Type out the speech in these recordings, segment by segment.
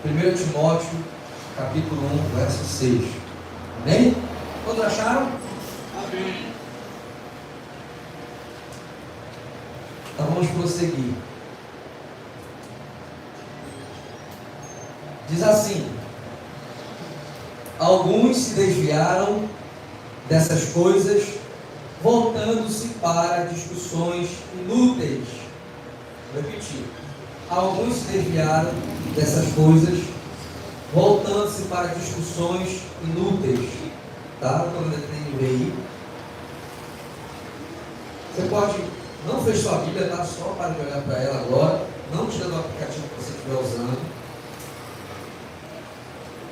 1 Timóteo, capítulo 1, verso 6. Amém? Todos acharam? Amém. Então vamos prosseguir. Diz assim: alguns se desviaram dessas coisas, voltando-se para discussões inúteis. Vou repetir. Alguns se desviaram dessas coisas, voltando-se para discussões inúteis. Tá? Estou tentando ver aí. Você pode, não fez sua Bíblia, tá? Só para de olhar para ela agora. Não tira do aplicativo que você estiver usando.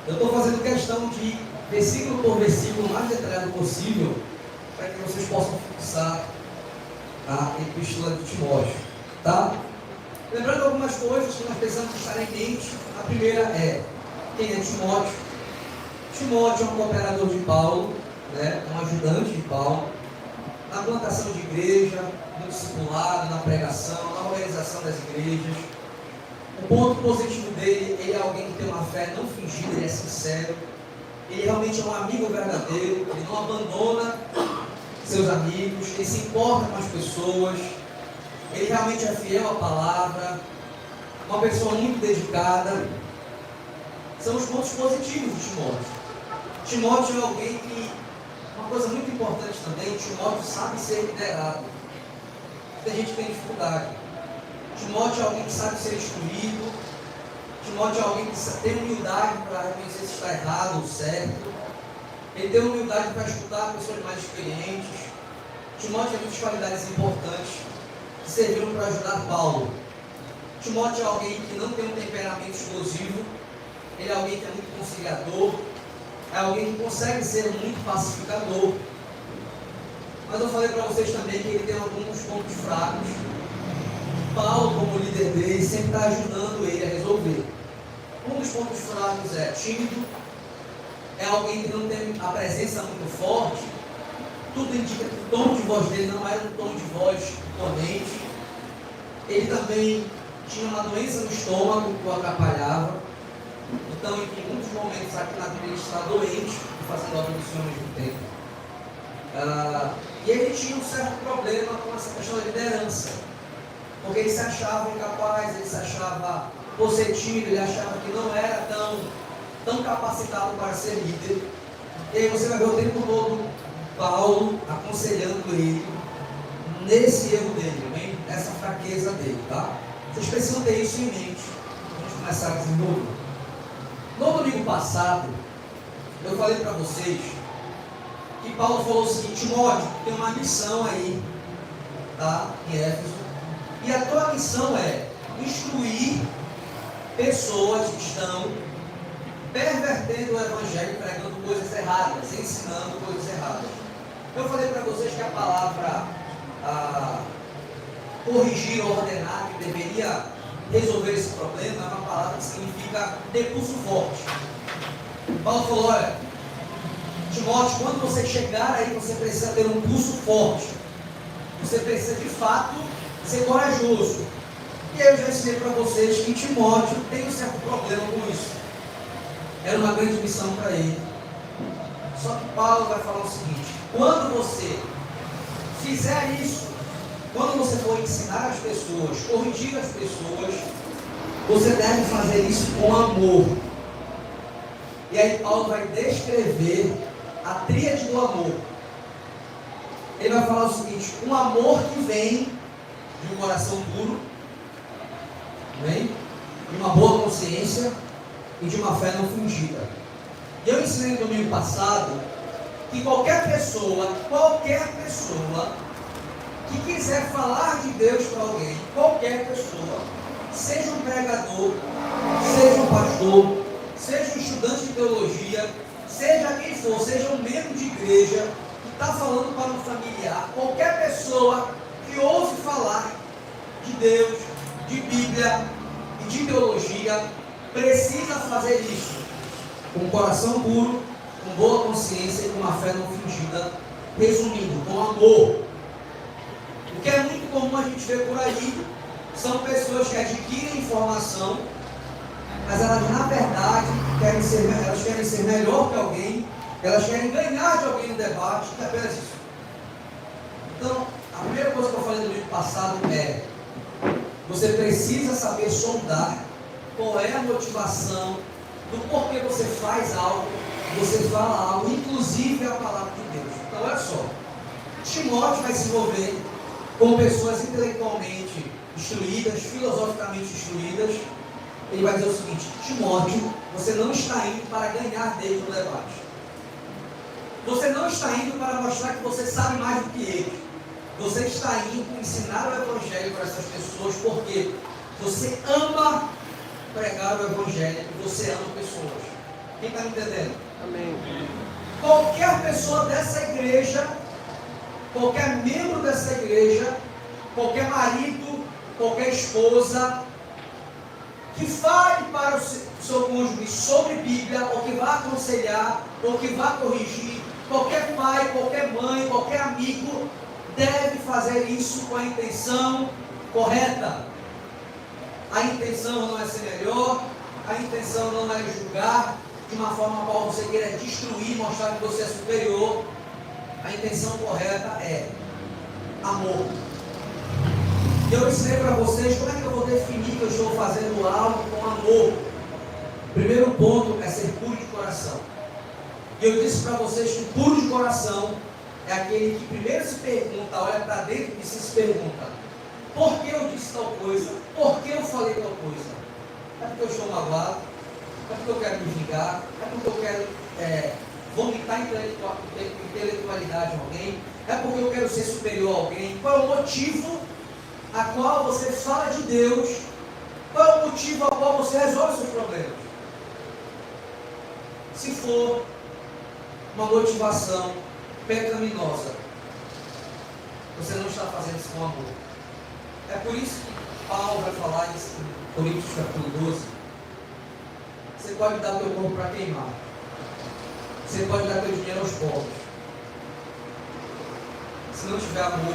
Eu estou fazendo questão de, versículo por versículo, o mais detalhado possível, para que vocês possam fixar a epístola de Timóteo. Tá? Lembrando algumas coisas que nós precisamos estar em mente. A primeira é: quem é Timóteo? Timóteo é um cooperador de Paulo, né? Um ajudante de Paulo, na plantação de igreja, no discipulado, na pregação, na organização das igrejas. O ponto positivo dele, ele é alguém que tem uma fé não fingida, ele é sincero, ele realmente é um amigo verdadeiro, ele não abandona seus amigos, ele se importa com as pessoas, ele realmente é fiel à palavra, uma pessoa muito dedicada. São os pontos positivos de Timóteo. Timóteo é alguém que, uma coisa muito importante também, Timóteo sabe ser liderado. Tem gente que tem dificuldade. Timóteo é alguém que sabe ser instruído. Timóteo é alguém que tem humildade para reconhecer se está errado ou certo. Ele tem humildade para escutar pessoas mais experientes. Timóteo tem muitas qualidades importantes que serviram para ajudar Paulo. Timóteo é alguém que não tem um temperamento explosivo. Ele é alguém que é muito conciliador. É alguém que consegue ser muito pacificador. Mas eu falei para vocês também que ele tem alguns pontos fracos. Paulo, como líder dele, sempre está ajudando ele a resolver. Um dos pontos fracos é tímido, é alguém que não tem a presença muito forte. Tudo indica que o tom de voz dele não era um tom de voz imponente. Ele também tinha uma doença no estômago que o atrapalhava. Então, em muitos momentos aqui na vida ele está doente, fazendo a obra do Senhor ao mesmo tempo. E ele tinha um certo problema com essa questão da liderança. Porque ele se achava incapaz, ele se achava, por ser tímido, ele achava que não era tão capacitado para ser líder. E aí você vai ver o tempo todo Paulo aconselhando ele nesse erro dele, nessa fraqueza dele, tá? Vocês precisam ter isso em mente. Vamos começar a desenvolver. No domingo passado, eu falei para vocês que Paulo falou o seguinte: Timóteo, tem uma missão aí, tá? Em Éfeso. E a tua missão é instruir pessoas que estão pervertendo o evangelho, pregando coisas erradas, ensinando coisas erradas. Eu falei para vocês que a palavra corrigir ou ordenar, que deveria resolver esse problema, é uma palavra que significa ter pulso forte. Paulo falou: olha, Timóteo, quando você chegar aí, você precisa ter um pulso forte. Você precisa de fato ser corajoso. E aí eu já ensinei para vocês que Timóteo tem um certo problema com isso. Era uma grande missão para ele. Só que Paulo vai falar o seguinte: quando você fizer isso, quando você for ensinar as pessoas, corrigir as pessoas, você deve fazer isso com amor. E aí Paulo vai descrever a tríade do amor. Ele vai falar o seguinte: um amor que vem de um coração puro, de uma boa consciência e de uma fé não fingida. E eu ensinei no domingo passado que qualquer pessoa que quiser falar de Deus para alguém, qualquer pessoa, seja um pregador, seja um pastor, seja um estudante de teologia, seja quem for, seja um membro de igreja que está falando para um familiar, qualquer pessoa que ouse falar de Deus, de Bíblia e de teologia, precisa fazer isso com um coração puro, com boa consciência e com uma fé não fingida. Resumindo, com amor. O que é muito comum a gente ver por aí são pessoas que adquirem informação, mas elas na verdade querem ser melhor que alguém, elas querem ganhar de alguém no debate, é apenas isso. Então, a primeira coisa que eu falei no vídeo passado é: você precisa saber sondar qual é a motivação do porquê você faz algo, você fala algo, inclusive a palavra de Deus. Então, olha só, Timóteo vai se envolver com pessoas intelectualmente instruídas, filosoficamente instruídas. Ele vai dizer o seguinte: Timóteo, você não está indo para ganhar dele no debate. Você não está indo para mostrar que você sabe mais do que ele. Você está indo ensinar o Evangelho para essas pessoas porque você ama pregar o Evangelho e você ama pessoas. Quem está me entendendo? Amém. Qualquer pessoa dessa igreja, qualquer membro dessa igreja, qualquer marido, qualquer esposa, que fale para o seu cônjuge sobre Bíblia, ou que vá aconselhar, ou que vá corrigir, qualquer pai, qualquer mãe, qualquer amigo, deve fazer isso com a intenção correta. A intenção não é ser melhor, a intenção não é julgar de uma forma qual você queira destruir, mostrar que você é superior. A intenção correta é amor. E eu ensinei para vocês como é que eu vou definir que eu estou fazendo algo com amor. O primeiro ponto é ser puro de coração. E eu disse para vocês que puro de coração é aquele que primeiro se pergunta, olha para dentro e se pergunta: por que eu disse tal coisa? Por que eu falei tal coisa? É porque eu estou magoado? É porque eu quero me vingar? É porque eu quero vomitar intelectualidade em alguém? É porque eu quero ser superior a alguém? Qual é o motivo a qual você fala de Deus? Qual é o motivo a qual você resolve seus problemas? Se for uma motivação pecaminosa, você não está fazendo isso com amor. É por isso que Paulo vai falar isso em Coríntios capítulo 12. Você pode dar teu corpo para queimar. Você pode dar teu dinheiro aos pobres. Se não tiver amor,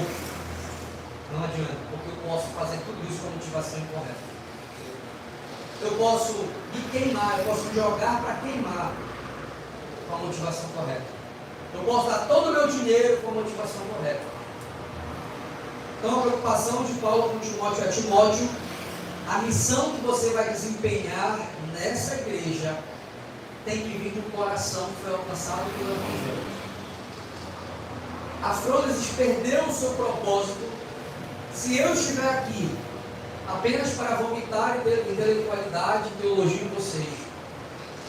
não adianta, porque eu posso fazer tudo isso com a motivação incorreta. Eu posso me queimar, eu posso me jogar para queimar com a motivação correta. Eu posso dar todo o meu dinheiro com a motivação correta. Então a preocupação de Paulo com Timóteo é: Timóteo, a missão que você vai desempenhar nessa igreja tem que vir do coração que foi alcançado pelo Evangelho. A Frônesis perdeu o seu propósito se eu estiver aqui apenas para vomitar intelectualidade e teologia em vocês,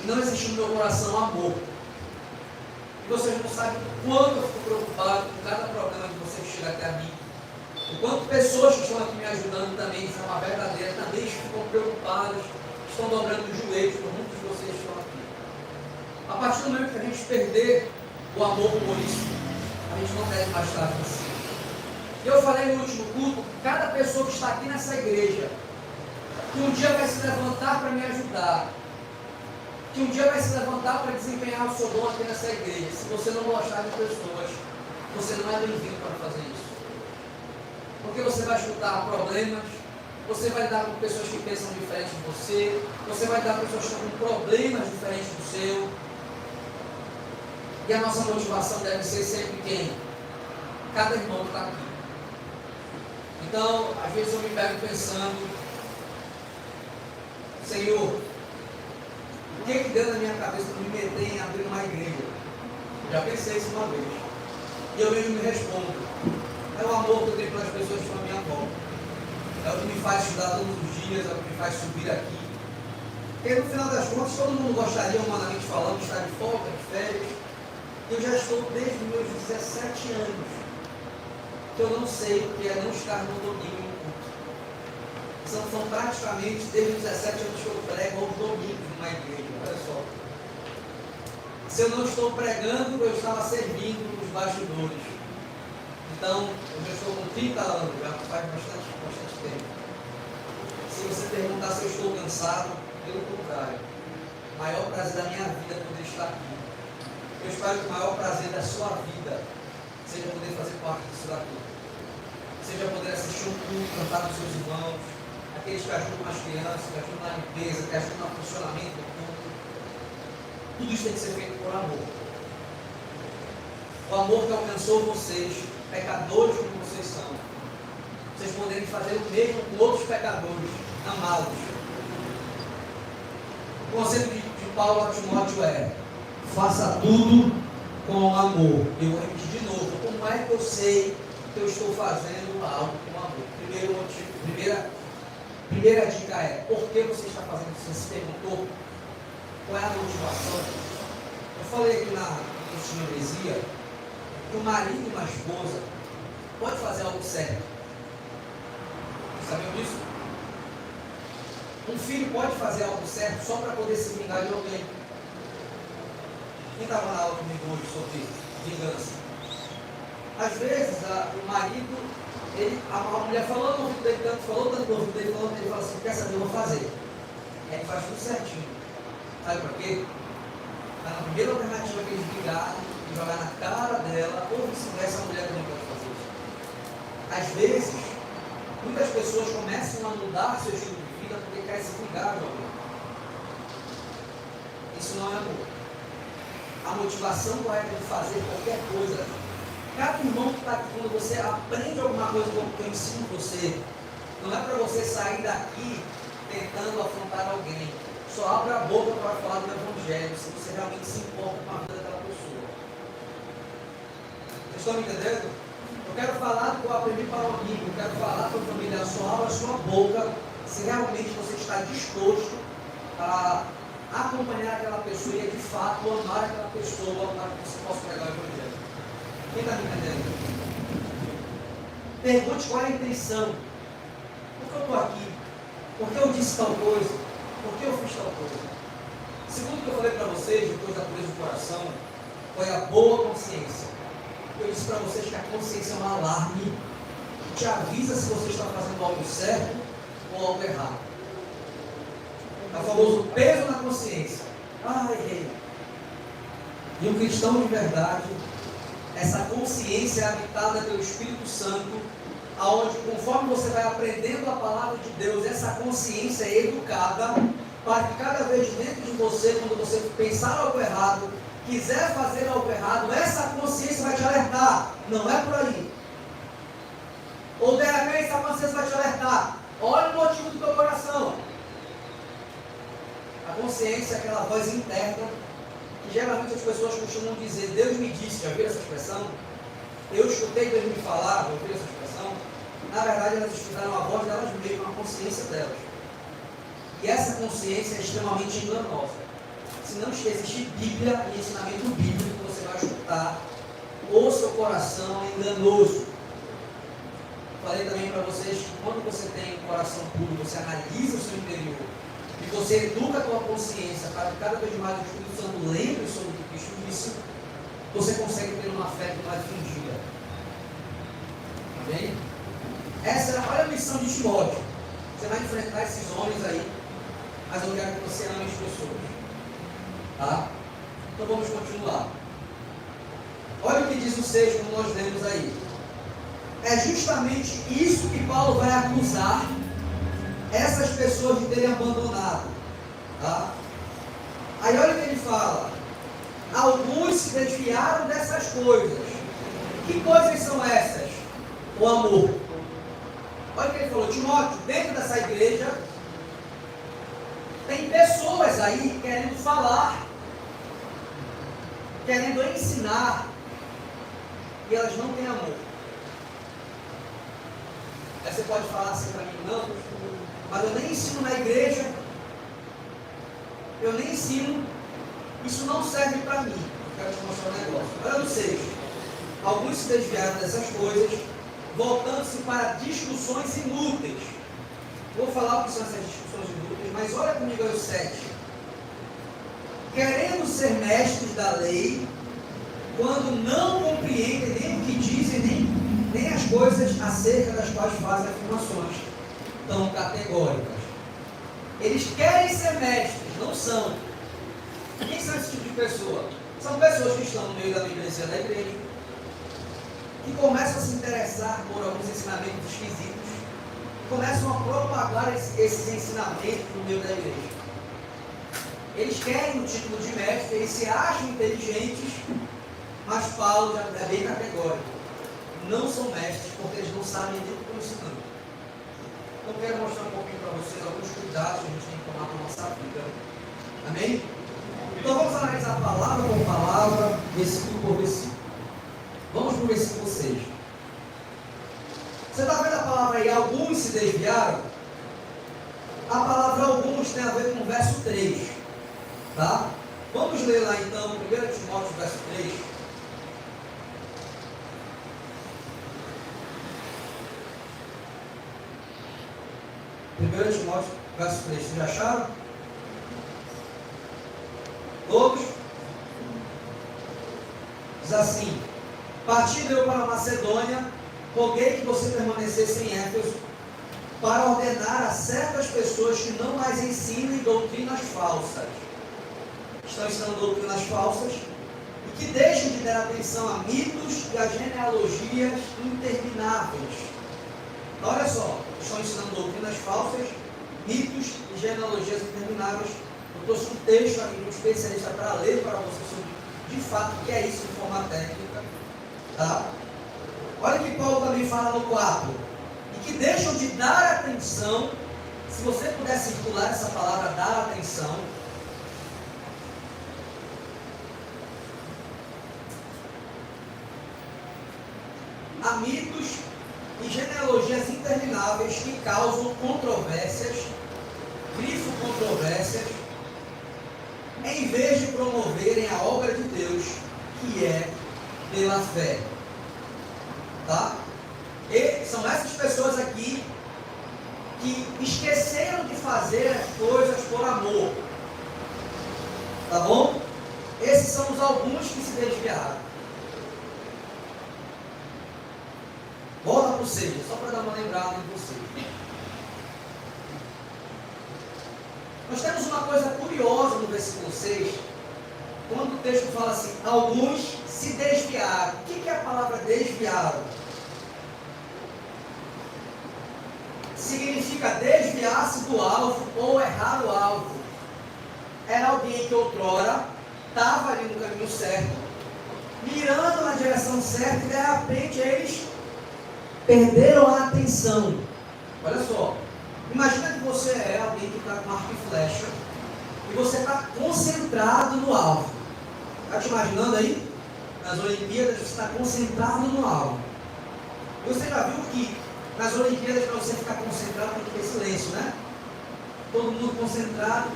e não existe no meu coração amor. E vocês não sabem o quanto eu fico preocupado com cada problema de vocês que chega até a mim. O quanto pessoas que estão aqui me ajudando também, de forma verdadeira, também ficam preocupadas, estão dobrando os joelhos por muitos de vocês que estão aqui. A partir do momento que a gente perder o amor por isso, a gente não deve mais estar assim. Eu falei no último culto que cada pessoa que está aqui nessa igreja, que um dia vai se levantar para me ajudar, que um dia vai se levantar para desempenhar o seu dom aqui nessa igreja, se você não gostar de pessoas, você não é bem-vindo para fazer isso. Porque você vai escutar problemas, você vai lidar com pessoas que pensam diferente de você vai lidar com pessoas que estão com problemas diferentes do seu. E a nossa motivação deve ser sempre quem? Cada irmão que está aqui. Então, às vezes eu me pego pensando: Senhor, o que deu na minha cabeça para me meter em abrir uma igreja? Já pensei isso uma vez. E eu mesmo me respondo: é o amor que eu tenho pelas pessoas que estão à minha volta. É o que me faz estudar todos os dias, é o que me faz subir aqui. Porque no final das contas, todo mundo gostaria, humanamente falando, de estar de folga, de férias. Eu já estou desde os meus 17 anos, que eu não sei o que é não estar no domingo em culto. São praticamente desde os 17 anos que eu prego aos domingos numa igreja. Olha só. Se eu não estou pregando, eu estava servindo nos bastidores. Então, eu já estou com 30 anos, já faz bastante tempo. Se você perguntar se eu estou cansado, pelo contrário, o maior prazer da minha vida é poder estar aqui. Eu espero que o maior prazer da sua vida seja poder fazer parte disso daqui. Seja poder assistir um culto, cantar com seus irmãos, aqueles que ajudam as crianças, que ajudam na limpeza, que ajudam no funcionamento do culto. Tudo isso tem que ser feito por amor. O amor que alcançou vocês, pecadores como vocês são, vocês poderem fazer o mesmo com outros pecadores, amá-los. O conselho de Paulo a Timóteo é: faça tudo com amor. Eu vou repetir de novo. Como é que eu sei que eu estou fazendo algo com amor? Primeira dica é: por que você está fazendo isso? Você se perguntou qual é a motivação? Eu falei aqui na heresia que o marido e uma esposa pode fazer algo certo. Sabiam disso? Um filho pode fazer algo certo só para poder se vingar de alguém. Quem estava na aula comigo hoje sobre vingança? Às vezes o marido, a mulher falou no ouvido dele tanto, falou tanto no ouvido dele, ele fala assim: quer saber, eu vou fazer. Aí ele faz tudo certinho. Sabe por quê? Na primeira alternativa que eles brigaram, e jogar na cara dela, ou vice-versa, a mulher também pode fazer isso. Às vezes, muitas pessoas começam a mudar seu estilo de vida porque querem se vingar de alguém. Isso não é amor. A motivação correta de fazer qualquer coisa. Cada irmão que está aqui, quando você aprende alguma coisa que eu ensino você, não é para você sair daqui tentando afrontar alguém. Só abre a boca para falar do Evangelho, se você realmente se importa com a vida daquela pessoa. Vocês estão me entendendo? Eu quero falar do que eu aprendi para um amigo, eu quero falar para a família. Só abra a sua boca se realmente você está disposto a acompanhar aquela pessoa e de fato amar aquela pessoa para que você possa pregar o Evangelho. Quem está me entendendo? Pergunte qual é a intenção. Por que eu estou aqui? Por que eu disse tal coisa? Por que eu fiz tal coisa? Segundo o que eu falei para vocês, depois da pureza do coração, foi a boa consciência. Eu disse para vocês que a consciência é um alarme que te avisa se você está fazendo algo certo ou algo errado. É o famoso peso na consciência. Errei. E um cristão de verdade, essa consciência é habitada pelo Espírito Santo, aonde conforme você vai aprendendo a palavra de Deus, essa consciência é educada para que cada vez dentro de você, quando você pensar algo errado, quiser fazer algo errado, essa consciência vai te alertar. Não é por aí. Ou de repente essa consciência vai te alertar: olha o motivo do teu coração. A consciência é aquela voz interna que geralmente as pessoas costumam dizer: Deus me disse. Já viram essa expressão? Eu escutei Deus me falar. Já viram essa expressão? Na verdade, elas escutaram a voz delas mesmas, a consciência delas. E essa consciência é extremamente enganosa. Se não existe Bíblia e ensinamento bíblico, você vai escutar, o seu coração é enganoso. Falei também para vocês que quando você tem um coração puro, você analisa o seu interior e você educa a tua consciência para que cada vez mais o Espírito Santo lembre sobre o que Cristo disse, você consegue ter uma fé que não é fingida. Amém? Olha a missão de Timóteo. Você vai enfrentar esses homens aí, mas eu quero que você ame as pessoas. Tá? Então vamos continuar. Olha o que diz o 6, como nós lemos aí. É justamente isso que Paulo vai acusar essas pessoas de terem abandonado. Tá? Aí olha o que ele fala: alguns se desviaram dessas coisas. Que coisas são essas? O amor. Olha o que ele falou: Timóteo, dentro dessa igreja tem pessoas aí querendo falar, querendo ensinar, e elas não têm amor. Aí você pode falar assim para mim: não, mas eu nem ensino na igreja, eu nem ensino, isso não serve para mim. Eu quero te mostrar um negócio. Olha no 6. Alguns se desviaram dessas coisas, voltando-se para discussões inúteis. Vou falar o que são essas discussões inúteis, mas olha comigo aí o 7. Querendo ser mestres da lei, quando não compreendem nem o que dizem, nem as coisas acerca das quais fazem afirmações tão categóricas. Eles querem ser mestres, não são. Quem são esse tipo de pessoa? São pessoas que estão no meio da membresia da igreja, que começam a se interessar por alguns ensinamentos esquisitos, começam a propagar esses ensinamentos no meio da igreja. Eles querem o título de mestre, eles se acham inteligentes, mas Paulo já é bem categórico. Não são mestres, porque eles não sabem nem o que estão ensinando. Então, quero mostrar um pouquinho para vocês alguns cuidados que a gente tem que tomar para a nossa vida. Amém? Então, vamos analisar palavra por palavra, versículo por versículo. Vamos para o versículo 6. Você está vendo a palavra aí, alguns se desviaram? A palavra alguns tem a ver com o verso 3. Tá? Vamos ler lá então, 1 Timóteo, verso 3. Timóteo, verso 3, vocês já acharam? Todos? Diz assim: partindo eu para a Macedônia, roguei que você permanecesse em Éfeso, para ordenar a certas pessoas que não mais ensinem doutrinas falsas. Estão ensinando doutrinas falsas e que deixam de dar atenção a mitos e a genealogias intermináveis. Então, olha só, estão ensinando doutrinas falsas, mitos e genealogias intermináveis. Eu trouxe um texto aqui de um especialista para ler para vocês sobre, de fato, o que é isso de forma técnica. Tá? Olha que Paulo também fala no 4. E que deixam de dar atenção, se você puder circular essa palavra, dar atenção, a mitos e genealogias intermináveis que causam controvérsias, grifo controvérsias, em vez de promoverem a obra de Deus, que é pela fé. Tá? E são essas pessoas aqui que esqueceram de fazer as coisas por amor. Tá bom? Esses são os alguns que se desviaram. Volta para o 6, só para dar uma lembrada em vocês. Nós temos uma coisa curiosa no versículo 6, quando o texto fala assim, alguns se desviaram. O que é a palavra desviaram? Significa desviar-se do alvo ou errar o alvo. Era alguém que outrora estava ali no caminho certo, mirando na direção certa, e de repente eles perderam a atenção. Olha só, imagina que você é alguém que está com arco e flecha e você está concentrado no alvo. Está te imaginando aí? Nas Olimpíadas você está concentrado no alvo. E você já viu que nas Olimpíadas, para você ficar concentrado, tem que ter silêncio, né? Todo mundo concentrado.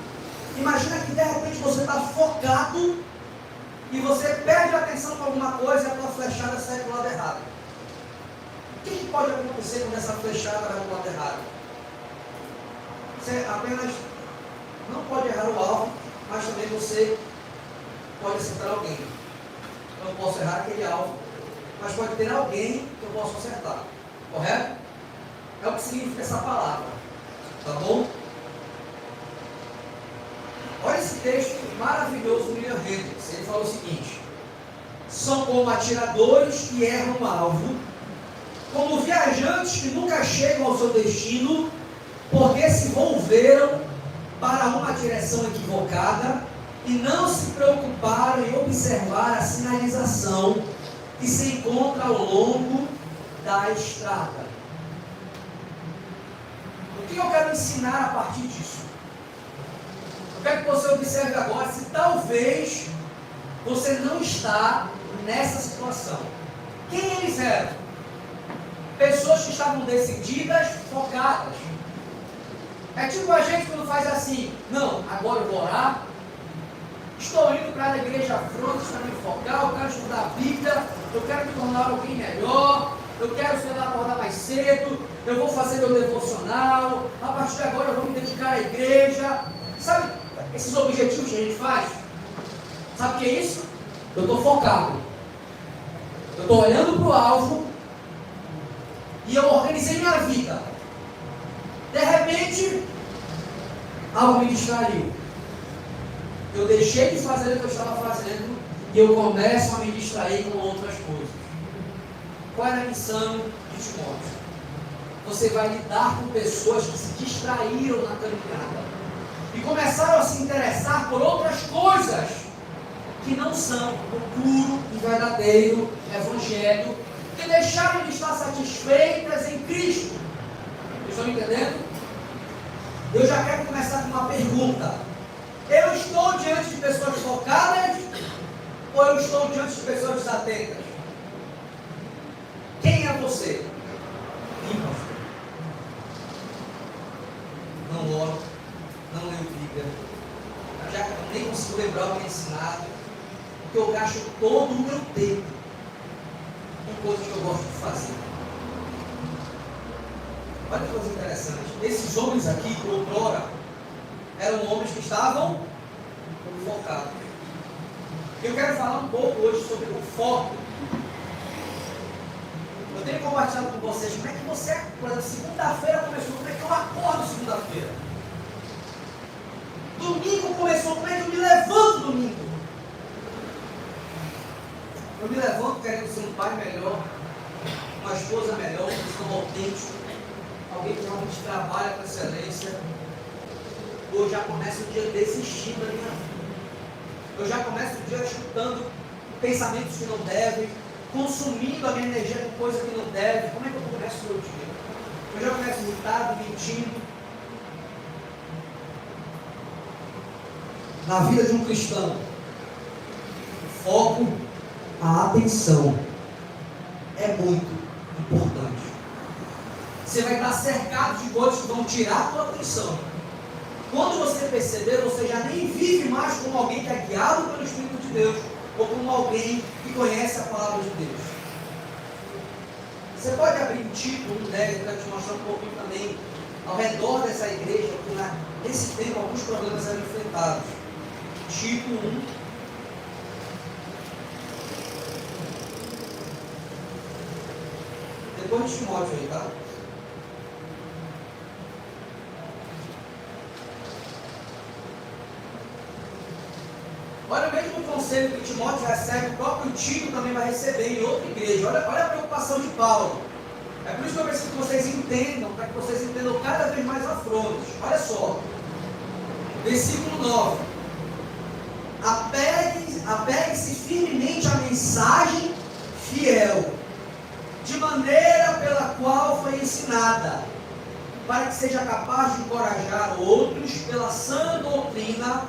Imagina que de repente você está focado e você perde a atenção para alguma coisa e a tua flechada sai para o lado errado. O que pode acontecer quando essa flechada vai para o lado errado? Você apenas não pode errar o alvo, mas também você pode acertar alguém. Eu não posso errar aquele alvo, mas pode ter alguém que eu possa acertar. Correto? É o que significa essa palavra. Tá bom? Olha esse texto maravilhoso do William Hendricks. Ele fala o seguinte: são como atiradores que erram o alvo, como viajantes que nunca chegam ao seu destino, porque se volveram para uma direção equivocada e não se preocuparam em observar a sinalização que se encontra ao longo da estrada. O que eu quero ensinar a partir disso? Eu quero que você observe agora se talvez você não está nessa situação. Quem eles eram? Pessoas que estavam decididas, focadas. É tipo a gente quando faz assim: não, agora eu vou orar, estou indo para a igreja Frontes para me focar, eu quero estudar a Bíblia, eu quero me tornar alguém melhor, eu quero, sei lá, acordar mais cedo, eu vou fazer meu devocional, a partir de agora eu vou me dedicar à igreja. Sabe esses objetivos que a gente faz? Sabe o que é isso? Eu estou focado, eu estou olhando para o alvo e eu organizei minha vida. De repente, algo me distraiu. Eu deixei de fazer o que eu estava fazendo e eu começo a me distrair com outras coisas. Qual era a missão de Timóteo? Você vai lidar com pessoas que se distraíram na caminhada. E começaram a se interessar por outras coisas que não são o puro e verdadeiro Evangelho, que deixaram de estar satisfeitas em Cristo. Vocês estão entendendo? Eu já quero começar com uma pergunta. Eu estou diante de pessoas focadas ou eu estou diante de pessoas desatentas? Quem é você? Quem, pastor? Não oro, não leio Bíblia, já nem consigo lembrar o que é ensinado, porque eu gasto todo o meu tempo com coisas que eu gosto de fazer. Olha que coisa interessante. Esses homens aqui, outrora, eram homens que estavam focados. Eu quero falar um pouco hoje sobre o foco. Eu tenho compartilhado com vocês como é que você, por exemplo, segunda-feira começou, como é que eu acordo segunda-feira? Domingo começou, como é que eu me levanto domingo? Eu me levanto querendo ser um pai melhor, uma esposa melhor, um cristão autêntico, alguém que realmente trabalha com excelência. Eu já começo o dia desistindo da minha vida. Eu já começo o dia escutando pensamentos que não devem, consumindo a minha energia com coisa que não deve. Como é que eu começo o meu dia? Eu já começo irritado, mentindo. Na vida de um cristão, o foco, a atenção é muito importante. Você vai estar cercado de coisas que vão tirar a tua atenção. Quando você perceber, você já nem vive mais como alguém que é guiado pelo Espírito de Deus, ou como alguém que conhece a palavra de Deus. Você pode abrir um Tito 1:10 para te mostrar um pouquinho também ao redor dessa igreja, que nesse tempo alguns problemas eram enfrentados. Tito 1. Depois de Timóteo aí, tá? Olha o mesmo conselho que Timóteo recebe, o próprio Tito também vai receber em outra igreja. Olha a preocupação de Paulo. É por isso que eu preciso que vocês entendam, para que vocês entendam cada vez mais a fronte. Olha só, versículo 9. Apegue-se firmemente à mensagem fiel, de maneira pela qual foi ensinada, para que seja capaz de encorajar outros pela sã doutrina.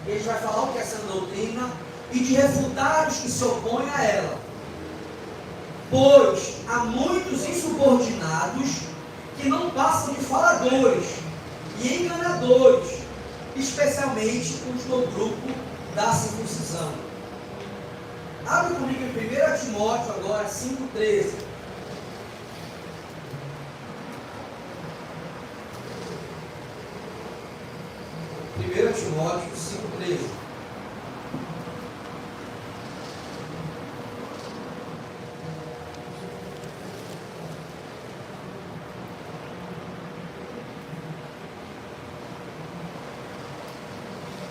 Ele vai falar o que é essa doutrina e de refutar os que se opõem a ela. Pois há muitos insubordinados que não passam de faladores e enganadores, especialmente os do grupo da circuncisão. Abre comigo em 1 Timóteo agora 5:13. Timóteo 5:13.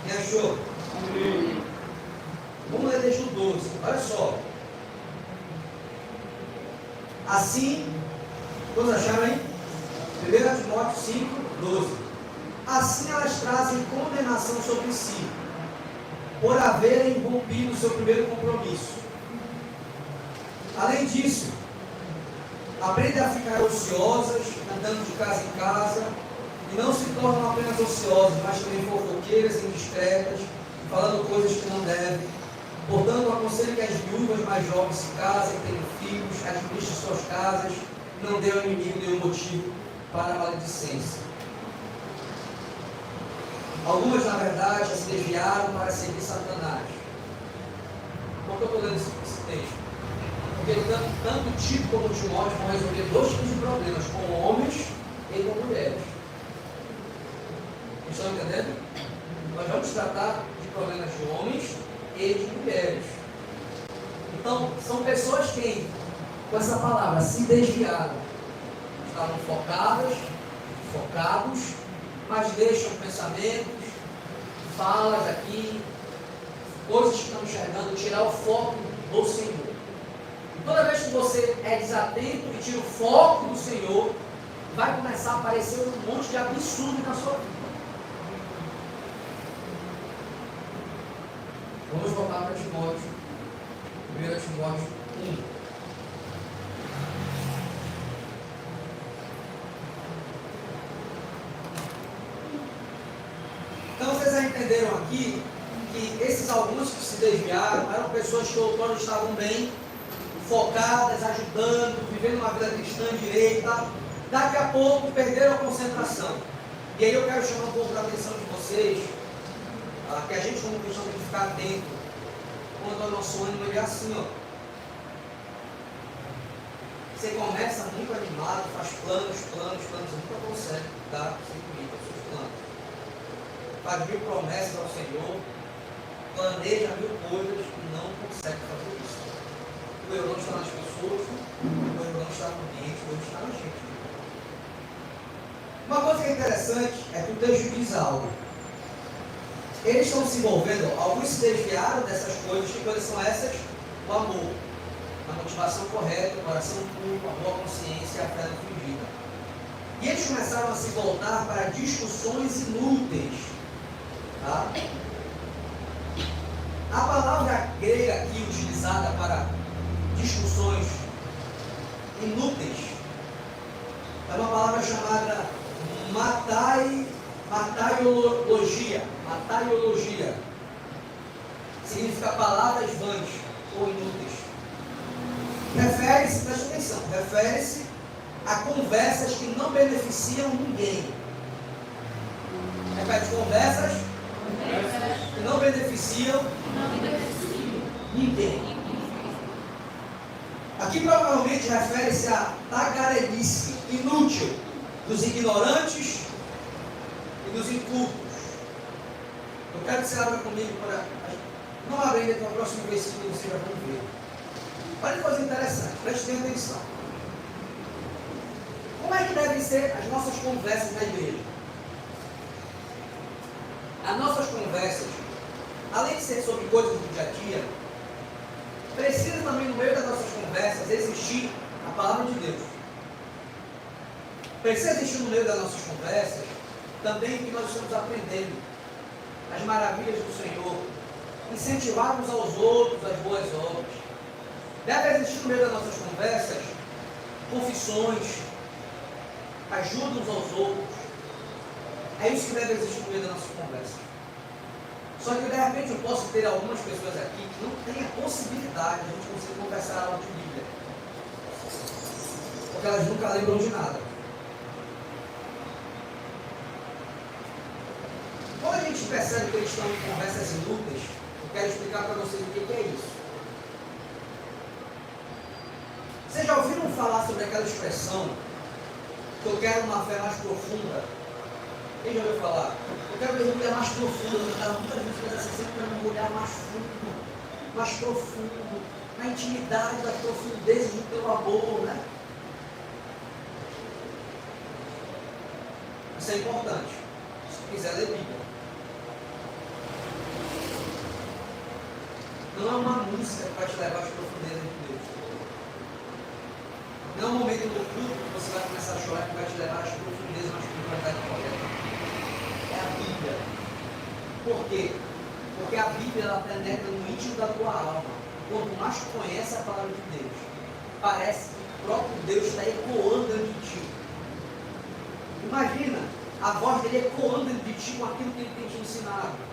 Quem achou? Vamos ler desde o 12. Olha só. Assim, todos acharam aí? 1 Timóteo 5:12. Assim elas trazem condenação sobre si, por haverem rompido o seu primeiro compromisso. Além disso, aprendem a ficar ociosas, andando de casa em casa, e não se tornam apenas ociosas, mas também fofoqueiras e indiscretas, falando coisas que não devem. Portanto, aconselho que as viúvas mais jovens se casem, tenham filhos, administrem suas casas, e não dêem ao inimigo nenhum motivo para a maledicência. Algumas, na verdade, já se desviaram para seguir Satanás. Por que eu estou lendo esse texto? Porque tanto Tito como Timóteo vão resolver dois tipos de problemas, com homens e com mulheres. Estão entendendo? Nós vamos tratar de problemas de homens e de mulheres. Então, são pessoas que, com essa palavra, se desviaram. Estavam focados, mas deixam pensamentos, falas aqui, coisas que estão enxergando, tirar o foco do Senhor. Toda vez que você é desatento e tira o foco do Senhor, vai começar a aparecer um monte de absurdo na sua vida. Vamos voltar para Timóteo, 1 Timóteo 1. Então vocês já entenderam aqui que esses alguns que se desviaram eram pessoas que outrora estavam bem, focadas, ajudando, vivendo uma vida cristã direita. Daqui a pouco perderam a concentração. E aí eu quero chamar um pouco a atenção de vocês, que a gente como cristão tem que ficar atento quando o nosso ânimo é assim, ó. Você começa muito animado, faz planos, nunca consegue dar seguimento aos seus planos. Faz 1000 promessas ao Senhor, planeja 1000 coisas e não consegue fazer isso. O erro não está nas pessoas, o erro não está no ambiente, o erro está na gente. Uma coisa que é interessante é que o texto diz algo. Eles estão se envolvendo, alguns se desviaram dessas coisas. Que coisas são essas? O amor, a motivação correta, o coração puro, a boa consciência e a fé não fingida. E eles começaram a se voltar para discussões inúteis. Tá? A palavra grega aqui utilizada para discussões inúteis é uma palavra chamada mataiologia. Mataiologia significa palavras vãs ou inúteis. Refere-se, preste atenção, refere-se a conversas que não beneficiam ninguém. Repete, conversas que não beneficiam ninguém. Aqui provavelmente refere-se a tagarelice inútil dos ignorantes e dos incultos. Eu quero que você abra comigo para... Não abre ainda, que no próximo versículo você já vai ver. Olha que coisa interessante, preste atenção. Como é que devem ser as nossas conversas na igreja? As nossas conversas, além de ser sobre coisas do dia a dia, precisa também no meio das nossas conversas existir a palavra de Deus. Precisa existir no meio das nossas conversas também que nós estamos aprendendo as maravilhas do Senhor, incentivarmos aos outros as boas obras. Deve existir no meio das nossas conversas confissões, ajuda uns aos outros. É isso que deve existir no meio da nossa conversa. Só que de repente eu posso ter algumas pessoas aqui que não têm a possibilidade de a gente conseguir conversar algo de Bíblia, porque elas nunca lembram de nada. Quando a gente percebe que eles estão em conversas inúteis, eu quero explicar para vocês o que é isso. Vocês já ouviram falar sobre aquela expressão que eu quero uma fé mais profunda? Quem já ouviu falar? Eu quero uma mulher mais profunda. Muitas vezes assim, sempre um olhar mais fundo, mais profundo, na intimidade, da profundeza do teu amor, né? Isso é importante. Se quiser ler Bíblia. Não é uma música que vai te levar às profundezas de Deus. Não é um momento do culto que você vai começar a chorar que vai te levar às profundezas, às espiritualidade correta. É a Bíblia. Por quê? Porque a Bíblia ela penetra no íntimo da tua alma. Quanto mais tu conhece a palavra de Deus, parece que o próprio Deus está ecoando dentro de ti. Imagina a voz dele ecoando dentro de ti com aquilo que ele tem te ensinado.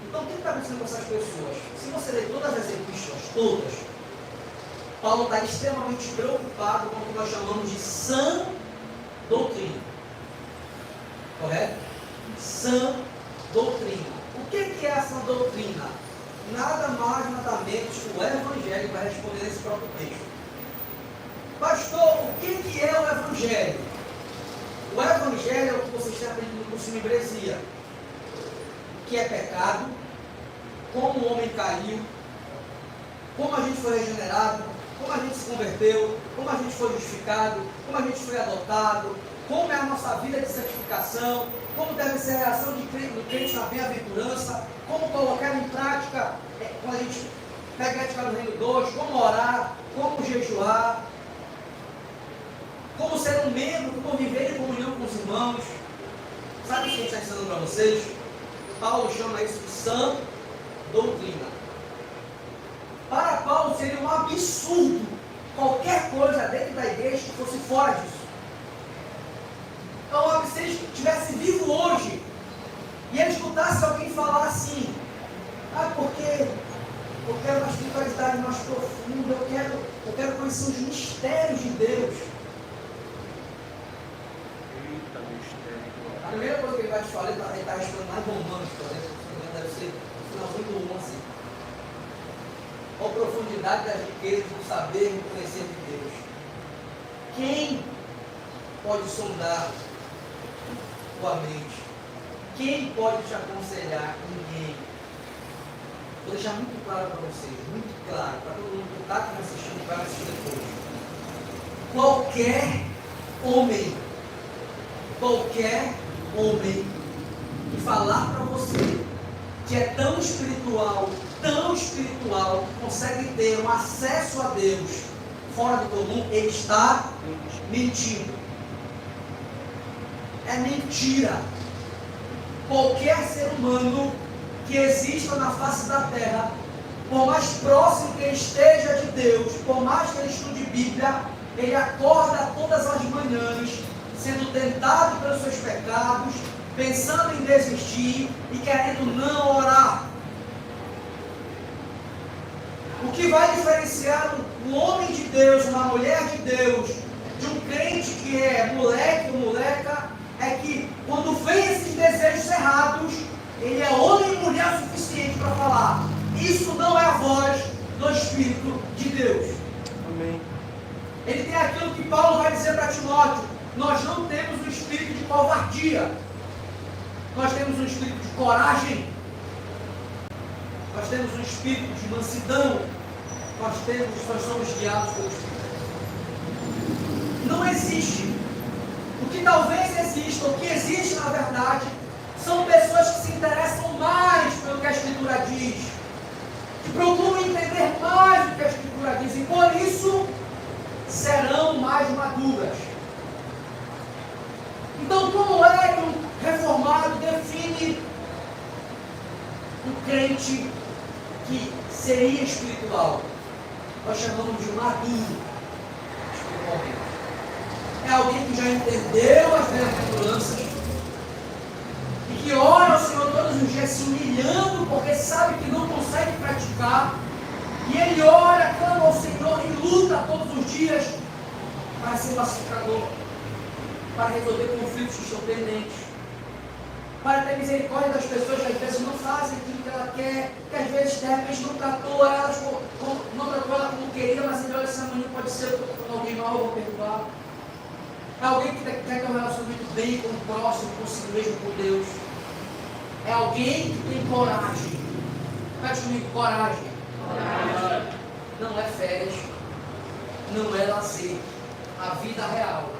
Então, o que está acontecendo com essas pessoas? Se você ler todas as epístolas, todas, Paulo está extremamente preocupado com o que nós chamamos de sã doutrina. Correto? Sã doutrina. O que é essa doutrina? Nada mais, nada menos que o Evangelho vai responder nesse próprio texto. Pastor, o que é o Evangelho? O Evangelho é o que vocês têm aprendido no curso de membresia, que é pecado, como o homem caiu, como a gente foi regenerado, como a gente se converteu, como a gente foi justificado, como a gente foi adotado, como é a nossa vida de santificação, como deve ser a reação do crente na bem-aventurança, como colocar em prática, quando a gente pega a ética do reino 2, como orar, como jejuar, como ser um membro, como viver em comunhão com os irmãos. Sabe o que a gente está ensinando para vocês? Paulo chama isso de sã doutrina. Para Paulo seria um absurdo qualquer coisa dentro da igreja que fosse fora disso. Então, se ele estivesse vivo hoje e ele escutasse alguém falar assim, porque eu quero uma espiritualidade mais profunda, eu quero conhecer os mistérios de Deus. A primeira coisa que ele vai te falar, ele está respondendo mais Romanos, por exemplo, deve ser no finalzinho do 11. Qual a profundidade das riquezas do saber e do conhecer de Deus? Quem pode sondar tua mente? Quem pode te aconselhar? Ninguém. Vou deixar muito claro para vocês, muito claro, para todo mundo que está aqui assistindo, vai assistir depois. Qualquer homem que falar para você que é tão espiritual, que consegue ter um acesso a Deus fora do comum, ele está mentindo. É mentira. Qualquer ser humano que exista na face da terra, por mais próximo que ele esteja de Deus, por mais que ele estude Bíblia, ele acorda todas as manhãs, sendo tentado pelos seus pecados, pensando em desistir e querendo não orar. O que vai diferenciar um homem de Deus, uma mulher de Deus, de um crente que é moleque ou moleca, é que quando vem esses desejos errados, ele é homem e mulher suficiente para falar: isso não é a voz do Espírito de Deus. Amém. Ele tem aquilo que Paulo vai dizer para Timóteo: nós não temos um espírito de covardia, nós temos um espírito de coragem, nós temos um espírito de mansidão, nós somos guiados pelo Espírito. Não existe. O que talvez exista, o que existe na verdade, são pessoas que se interessam mais pelo que a Escritura diz, que procuram entender mais o que a Escritura diz, e por isso serão mais maduras. Então, como é que um reformado define um crente que seria espiritual? Nós chamamos de maduro espiritualmente. É alguém que já entendeu as bem-aventuranças e que ora ao Senhor todos os dias se humilhando porque sabe que não consegue praticar, e ele ora, clama ao Senhor e luta todos os dias para ser pacificador, para resolver conflitos que estão pendentes, para ter misericórdia das pessoas que às vezes não fazem aquilo que ela quer, que às vezes de repente não tratou ela como queria, mas ele olha, essa manhã pode ser quando alguém mal, eu vou perdoar. É alguém que quer ter um relacionamento bem com o próximo, consigo mesmo, com Deus. É alguém que tem coragem. Repete comigo: coragem. Não é férias, não é lazer. A vida real.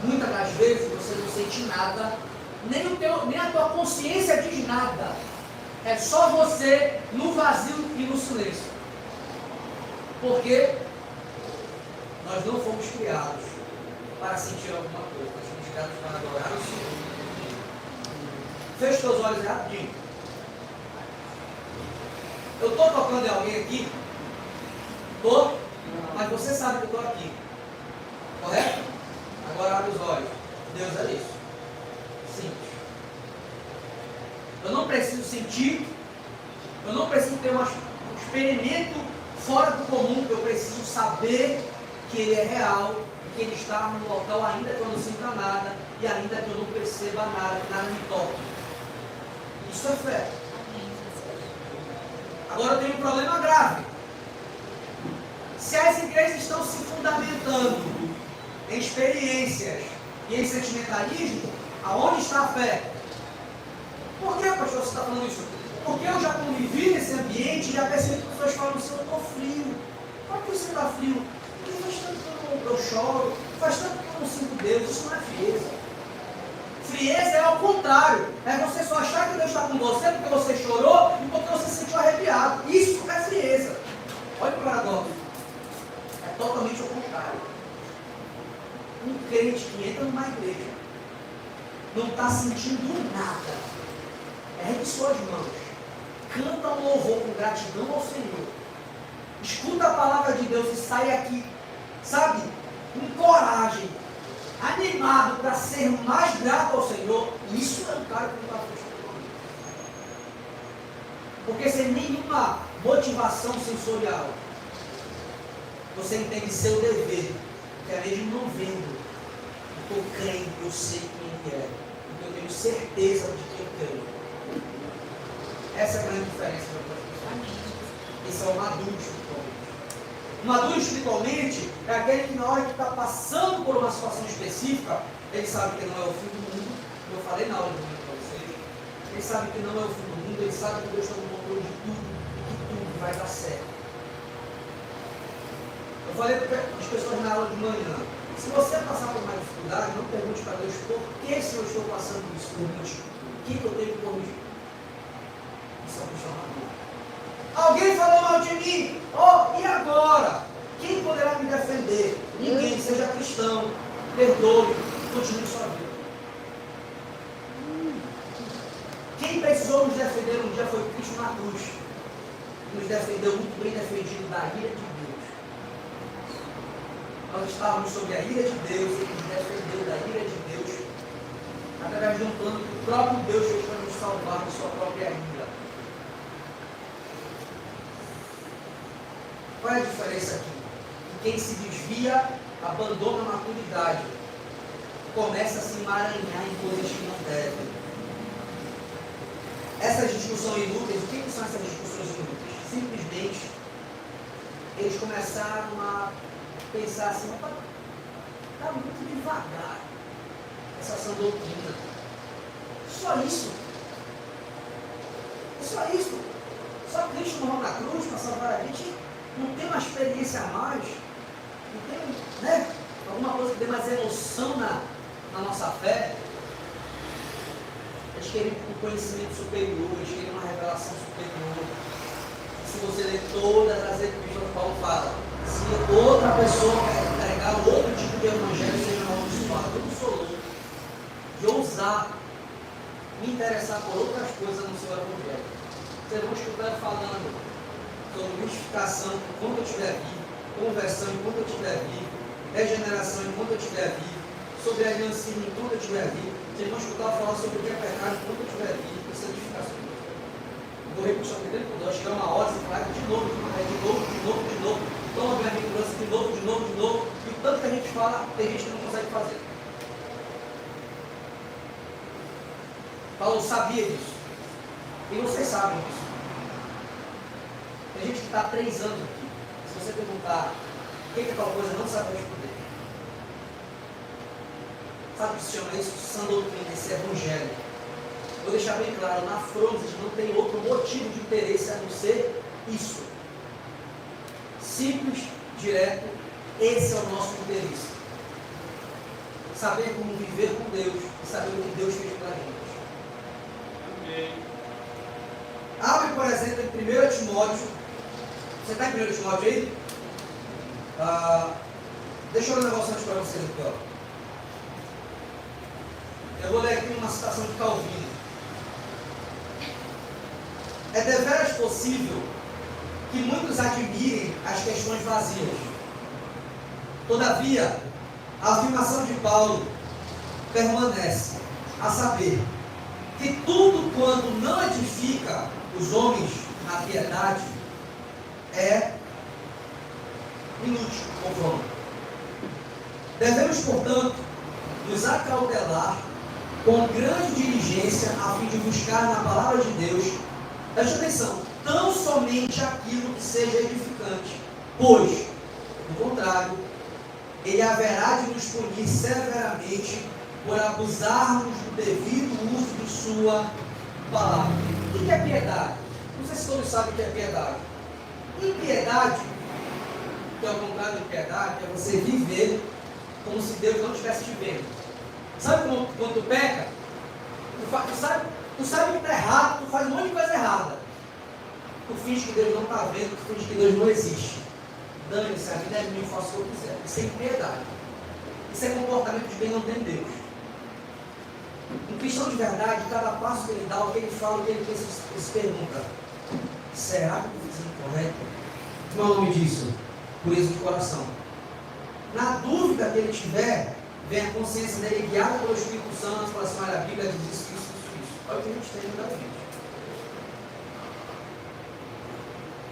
Muitas das vezes você não sente nada, nem a tua consciência diz nada. É só você no vazio e no silêncio. Porque nós não fomos criados para sentir alguma coisa, nós fomos criados para adorar o Senhor. Feche teus olhos rapidinho. Eu estou tocando em alguém aqui? Estou? Mas você sabe que eu estou aqui. Correto? Agora abre os olhos. Deus é isso. Simples. Eu não preciso sentir, eu não preciso ter um experimento fora do comum, eu preciso saber que Ele é real, que Ele está no local ainda que eu não sinta nada, e ainda que eu não perceba nada, que nada me toque. Isso é fé. Agora eu tenho um problema grave. Se as igrejas estão se fundamentando em experiências e em sentimentalismo, aonde está a fé? Por que, pastor, você está falando isso? Porque eu já convivi nesse ambiente e já percebi que as pessoas falam assim: eu estou frio. Por que você está frio? Porque faz tanto que eu choro, faz tanto que eu não sinto Deus. Isso não é frieza. Frieza é ao contrário. É você só achar que Deus está com você porque você chorou e porque você se sentiu arrepiado. Isso é frieza. Olha o paradoxo. É totalmente ao contrário. Um crente que entra numa igreja não está sentindo nada. Ergue suas mãos. Canta um louvor com gratidão ao Senhor. escuta a palavra de Deus e sai aqui, sabe, com coragem, animado para ser mais grato ao Senhor, isso é um cara que não está frustrado. Porque sem nenhuma motivação sensorial, você entende seu dever, que é mesmo não vendo, eu estou crendo, eu sei quem Ele é, eu tenho certeza de quem eu creio. Essa é a grande diferença da pessoa. Esse é o maduro espiritualmente. O maduro espiritualmente é aquele que na hora que está passando por uma situação específica, ele sabe que não é o fim do mundo. Eu falei na aula de domingo para vocês. Ele sabe que não é o fim do mundo, ele sabe que Deus está no controle de tudo, e que tudo vai dar certo. Eu falei para as pessoas na aula de manhã, se você passar por uma dificuldade, não pergunte para Deus por que se eu estou passando por isso, pergunte o que eu tenho que corrigir. Isso é um chamado. Alguém falou mal de mim, e agora? Quem poderá me defender? Ninguém, seja cristão, perdoe, continue sua vida. Quem precisou nos defender um dia foi Cristo na cruz. Nos defendeu muito bem defendido da ira de Deus. Nós estávamos sob a ira de Deus, Ele nos defendeu da ira de Deus, através de um plano que o próprio Deus fez para nos salvar de sua própria ira. Qual é a diferença aqui? Quem se desvia, abandona a maturidade, começa a se emaranhar em coisas que não devem. Essas discussões inúteis, o que são essas discussões inúteis? Simplesmente, eles começaram a pensar assim, está muito devagar essa sã doutrina. Só isso. É só isso. Só Cristo morreu na cruz para salvar a gente. Não tem uma experiência a mais. Não tem, né? Alguma coisa que dê mais emoção na nossa fé. Eles querem um conhecimento superior, eles querem uma revelação superior. Se você ler todas as epístolas, Paulo fala, se outra pessoa quer pregar outro tipo de evangelho, seja amaldiçoado. Eu não sou louco de ousar me interessar por outras coisas no seu evangelho. Vocês vão escutar falando sobre mistificação enquanto eu estiver vivo, conversão enquanto eu estiver vivo, regeneração enquanto eu estiver vivo, sobre aliancismo enquanto eu estiver vivo. Vocês vão escutar falar sobre o que é pecado enquanto eu estiver vivo, e santificação. Vou repetir o tempo todo, acho que é uma hora, você fala de novo, de novo, toma minha vingança de novo, e o tanto que a gente fala, tem gente que não consegue fazer. Paulo sabia disso, e vocês sabem disso. Tem gente que está há 3 anos aqui, se você perguntar o que é tal coisa, não sabe responder. Sabe o que se chama isso? Sã doutrina, esse evangelho. Vou deixar bem claro, na Frontes não tem outro motivo de interesse a não ser isso. Simples, direto, esse é o nosso interesse. Saber como viver com Deus e saber o que Deus fez para a gente. Amém. Abre, por exemplo, em 1 Timóteo. Você está em 1 Timóteo aí? Deixa eu ler um negócio antes para vocês aqui, ó. Eu vou ler aqui uma citação de Calvino. É deveras possível que muitos admirem as questões vazias. Todavia, a afirmação de Paulo permanece, a saber, que tudo quanto não edifica os homens na piedade é inútil ou vão. Devemos, portanto, nos acautelar com grande diligência a fim de buscar na palavra de Deus, preste atenção, tão somente aquilo que seja edificante, pois, do contrário, ele haverá de nos punir severamente por abusarmos do devido uso de sua palavra. O que é piedade? Não sei se todos sabem o que é piedade. Impiedade, que é o contrário de piedade, é você viver como se Deus não estivesse te vendo. Sabe quando tu peca? Tu sabe que está errado, tu faz um monte de coisa errada. Tu finge que Deus não está vendo, tu finge que Deus não existe. Dane-se, a vida é minha, eu faço o que eu quiser. Isso é impiedade. Isso é comportamento de quem não tem Deus. Um cristão de verdade, cada passo que ele dá, o que ele fala, o que ele pensa, ele se pergunta: será que eu fiz incorreto? Como é o nome disso? Pureza de coração. Na dúvida que ele tiver, vem a consciência dele guiada pelo Espírito Santo, fala assim, olha, a Bíblia diz isso. Olha o que a gente tem na vida.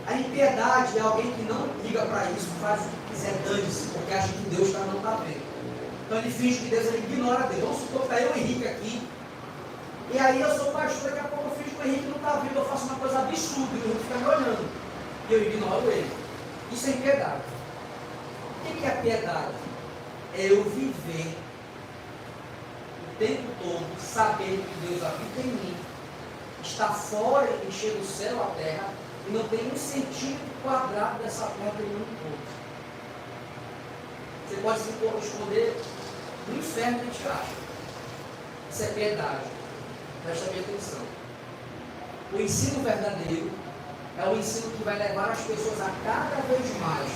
A impiedade é alguém que não liga para isso, faz o que quiser, dane-se, porque acha que Deus não está vendo. Então ele finge que Deus, ele ignora Deus. Vamos supor que está eu, o Henrique, aqui, e aí eu sou pastor, daqui a pouco eu finge que o Henrique não está vendo, eu faço uma coisa absurda, e o Henrique fica me olhando, e eu ignoro ele. Isso é impiedade. O que é piedade? É eu viver o tempo todo, saber que Deus habita em mim, está fora, enchendo o céu, a terra, e não tem um centímetro quadrado dessa terra que ele não encontra. Você pode se esconder no inferno que te acha. Isso é piedade. Presta bem atenção. O ensino verdadeiro é o ensino que vai levar as pessoas a cada vez mais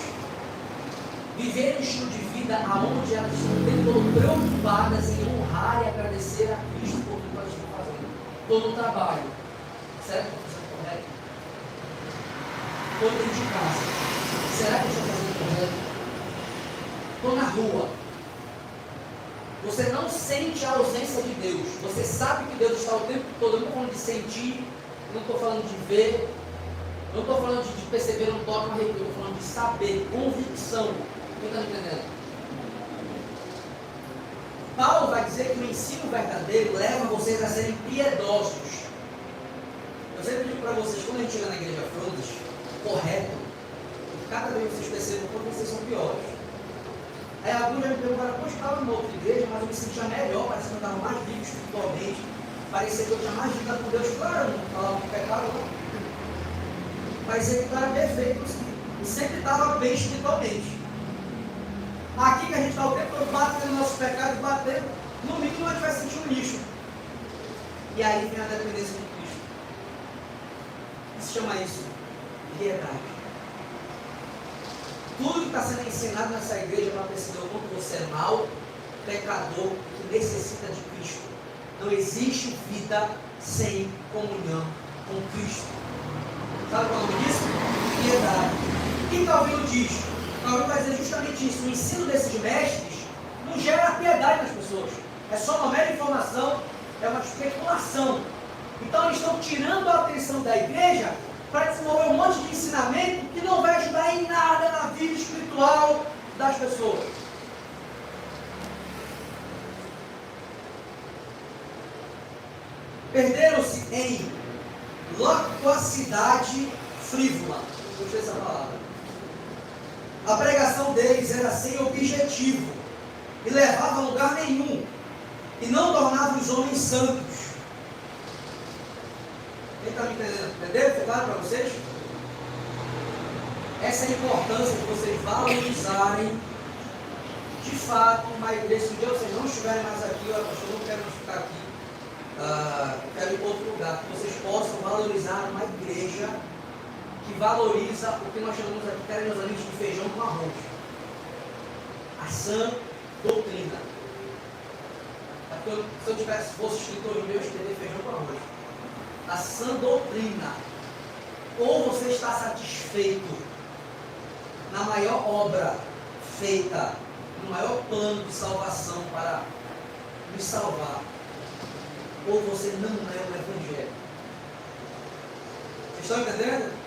viver um estilo de vida onde elas estão o tempo todo preocupadas em honrar e agradecer a Cristo por tudo que elas estão fazendo. Estou no trabalho. Será que estou fazendo correto? Estou dentro de casa. Será que eu estou fazendo correto? Estou na rua. Você não sente a ausência de Deus. Você sabe que Deus está o tempo todo. Eu não estou falando de sentir, não estou falando de ver, não estou falando de perceber um toque, uma arrepio. Eu estou falando de saber, convicção. Quem está me entendendo? Paulo vai dizer que o ensino verdadeiro leva vocês a serem piedosos. Eu sempre digo para vocês, quando a gente chega na igreja Frondas, correto, cada vez vocês percebam quando vocês são piores. Aí alguns já me perguntaram, pois estava em outra igreja, mas eu me sentia melhor, parecia que eu estava mais vivo espiritualmente, parecia que eu tinha mais vida com Deus, claro, não falava de pecado, não. Parecia que eu era perfeito, e sempre estava bem espiritualmente. Aqui que a gente está o tempo todo batendo nossos pecados, batendo, no mínimo a gente vai sentir um lixo. E aí vem a dependência de Cristo. Se chama isso piedade. Tudo que está sendo ensinado nessa igreja para perceber o quanto você é mau, pecador, que necessita de Cristo. Não existe vida sem comunhão com Cristo. Sabe qual é o nome disso? Piedade. O que Calvino diz? Calvino vai dizer justamente isso. O ensino desses mestres não gera piedade nas pessoas. É só uma mera informação, é uma especulação. Então eles estão tirando a atenção da igreja para desenvolver um monte de ensinamento que não vai ajudar em nada na vida espiritual das pessoas. Perderam-se em loquacidade frívola. Gostei dessa palavra. A pregação deles era sem objetivo e levava a lugar nenhum e não tornava os homens santos. Quem está me entendendo? Entendeu? Ficou claro para vocês? Essa é a importância de vocês valorizarem de fato uma igreja. Se um dia vocês não estiverem mais aqui, eu não quero ficar aqui, quero ir para outro lugar, que vocês possam valorizar uma igreja que valoriza o que nós chamamos aqui carinhosamente de feijão com arroz. A sã doutrina. Se eu fosse escritor de meu, eu escreveria feijão com arroz. A sã doutrina. Ou você está satisfeito na maior obra feita, no maior plano de salvação para nos salvar, ou você não é o Evangelho. Vocês estão entendendo?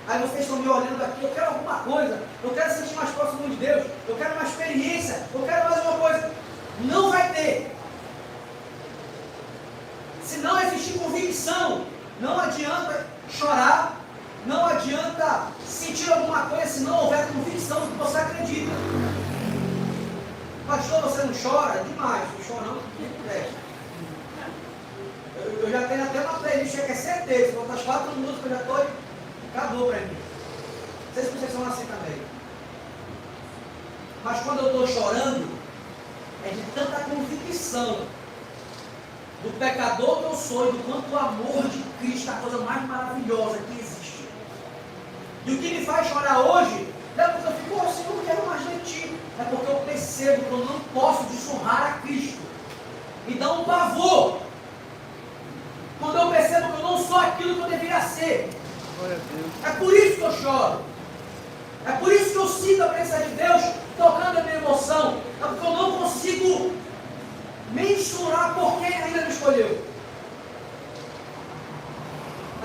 Aí vocês estão me olhando aqui, eu quero alguma coisa, eu quero sentir mais próximo de Deus, eu quero uma experiência, eu quero mais uma coisa. Não vai ter. Se não existir convicção, não adianta chorar, não adianta sentir alguma coisa se não houver convicção do que você acredita. Pastor, você não chora? Demais, não chora não, eu já tenho até uma playlist que é certeza, quando as 4 músicas eu já estou, acabou para mim. Não sei se vocês são assim também. Mas quando eu estou chorando, é de tanta convicção do pecador que eu sou e do quanto o amor de Cristo é a coisa mais maravilhosa que existe. E o que me faz chorar hoje, não é porque eu fico, oh, Senhor, eu quero mais de ti. É porque eu percebo que eu não posso desonrar a Cristo. Me dá um pavor quando eu percebo que eu não sou aquilo que eu deveria ser. É por isso que eu choro. É por isso que eu sinto a presença de Deus tocando a minha emoção. É porque eu não consigo mensurar por que Ele ainda me escolheu.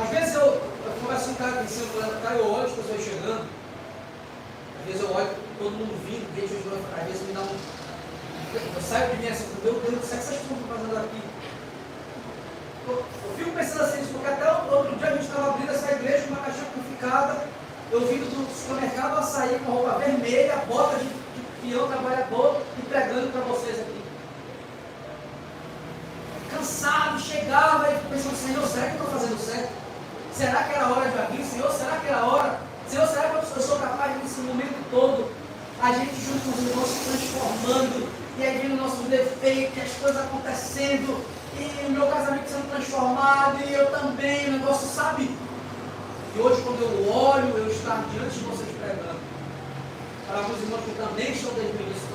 Às vezes eu converso com um cara que ensina, eu olho as pessoas chegando. Às vezes eu olho todo mundo vindo, às vezes me dá um. Eu saio de mim assim, meu Deus, o que essas pessoas estão fazendo aqui? Eu fico pensando assim, porque até outro dia a gente estava abrindo essa igreja com uma caixinha purificada, eu vindo do supermercado a sair com a roupa vermelha, bota de peão trabalhador e pregando para vocês aqui. Cansado, chegava e pensando, Senhor, será que eu estou fazendo certo? Será que era hora de abrir? Senhor, será que era hora? Senhor, será que eu sou capaz de, nesse momento todo, a gente junto com os irmãos se transformando, e aí vendo nossos defeitos, as coisas acontecendo, e o meu casamento sendo transformado, e eu também, o negócio, sabe? E hoje, quando eu olho, eu estar diante de vocês pregando, para alguns irmãos que também estão desde o início,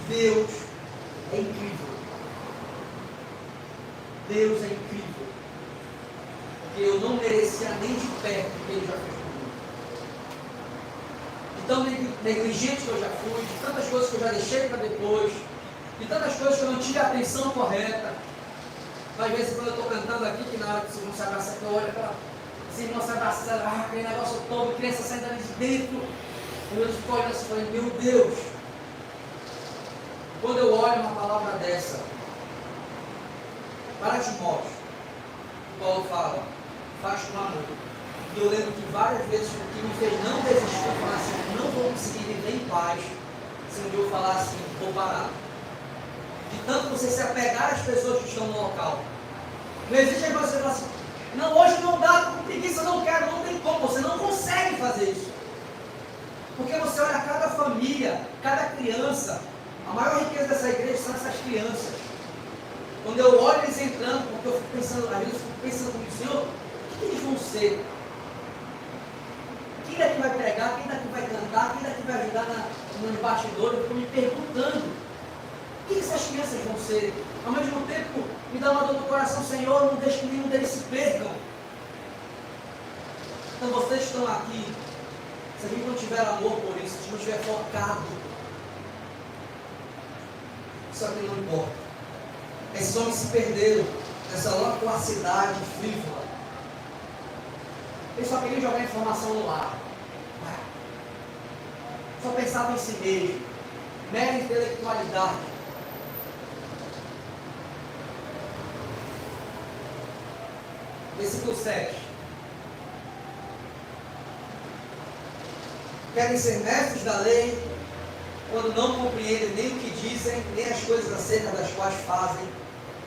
Deus é incrível. Deus é incrível. Porque eu não merecia nem de perto o que Ele já fez por mim. Então, negligente que eu já fui, de tantas coisas que eu já deixei para depois, de tantas coisas que eu não tive a atenção correta. Às vezes, quando eu estou cantando aqui, que na hora que vocês vão se abraçar, eu olho para os irmãos se abraçando, aquele negócio todo, criança saindo ali de dentro. Eu fico olhando assim e falei, meu Deus. Quando eu olho uma palavra dessa, para Timóteo, Paulo fala, faz com amor. E eu lembro que várias vezes o que me fez não desistir, eu falar assim, não vou conseguir viver em paz, se um dia eu falar assim, vou parar. De tanto você se apegar às pessoas que estão no local. Não existe aí você falar assim, não, hoje não dá, com preguiça, não quero, não tem como, você não consegue fazer isso. Porque você olha cada família, cada criança, a maior riqueza dessa igreja são essas crianças. Quando eu olho eles entrando, porque eu fico pensando, às vezes eu fico pensando comigo, Senhor, o que eles vão ser? Quem daqui vai pregar, quem daqui vai cantar, quem daqui vai ajudar no bastidor? Eu fico me perguntando, o que essas crianças vão ser? Ao mesmo tempo, me dá uma dor no coração, Senhor, não deixe que nenhum deles se percam. Então vocês estão aqui, se a gente não tiver amor por isso, se a gente não estiver focado, isso aqui não importa. Esses homens se perderam nessa loquacidade frívola. Eles só queriam jogar informação no ar. Só pensavam em si mesmo. Mera intelectualidade. Versículo 7. Querem ser mestres da lei, quando não compreendem nem o que dizem, nem as coisas acerca das quais fazem,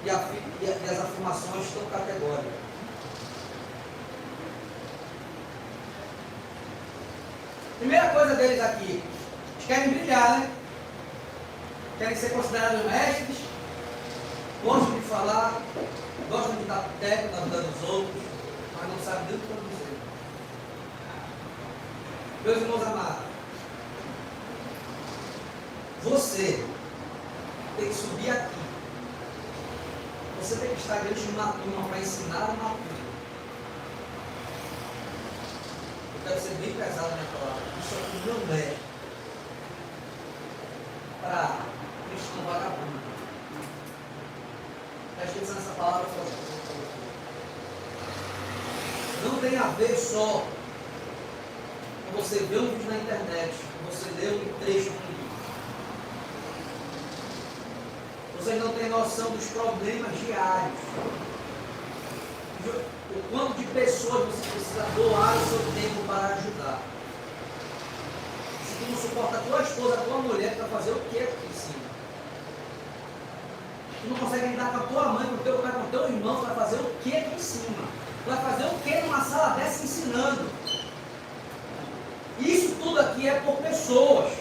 e as afirmações tão categóricas. Primeira coisa deles aqui, eles querem brilhar, né? Querem ser considerados mestres, gostam de falar, gostam de dar teco na vida dos outros, mas não sabem nem o que estão dizendo. Meus irmãos amados, você tem que subir aqui. Você tem que estar diante de uma turma para ensinar uma turma. Eu quero ser bem pesado na minha palavra. Isso aqui não é para cristão vagabundo. Preste atenção nessa palavra. Não tem a ver só com você ver um vídeo na internet, com você ler um trecho do livro. Vocês não têm noção dos problemas diários. O quanto de pessoas você precisa doar o seu tempo para ajudar. Se tu não suporta a tua esposa, a tua mulher, para fazer o que aqui em cima? Tu não consegue lidar com a tua mãe, com o teu pai, com o teu irmão, para fazer o que aqui em cima? Tu vai fazer o que numa sala dessa ensinando? Isso tudo aqui é por pessoas.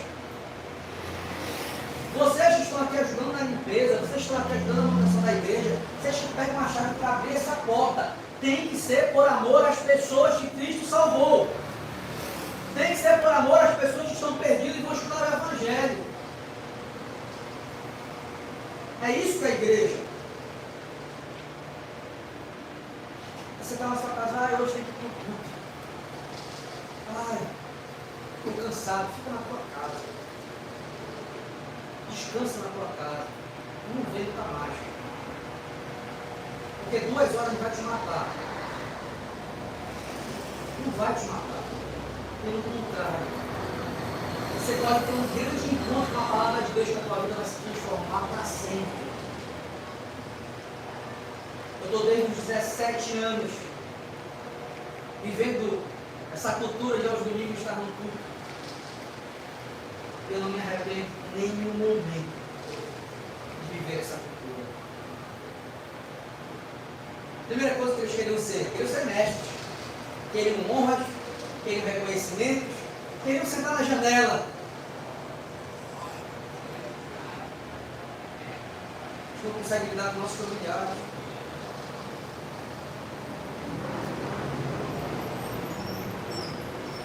Vocês estão aqui ajudando na limpeza, vocês estão aqui ajudando na manutenção da igreja, vocês que pegam uma chave para abrir essa porta. Tem que ser por amor às pessoas que Cristo salvou. Tem que ser por amor às pessoas que estão perdidas e vão estudar o Evangelho. É isso que é a igreja. Você está na sua casa, hoje tem que ir para o culto. cansado, fica na tua casa. Descansa na tua casa. Não vem nunca mais. Porque 2 horas não vai te matar. Não vai te matar. Pelo contrário. Você pode ter um grande encontro com a palavra de Deus, que a tua vida vai se transformar para sempre. Eu estou desde os 17 anos vivendo essa cultura de aos domingos estar no culto. Eu não me arrependo em nenhum momento de viver essa cultura. Primeira coisa que eles queriam ser mestres, queriam honras, queriam reconhecimentos, queriam sentar na janela. A gente não consegue lidar com nossos familiares.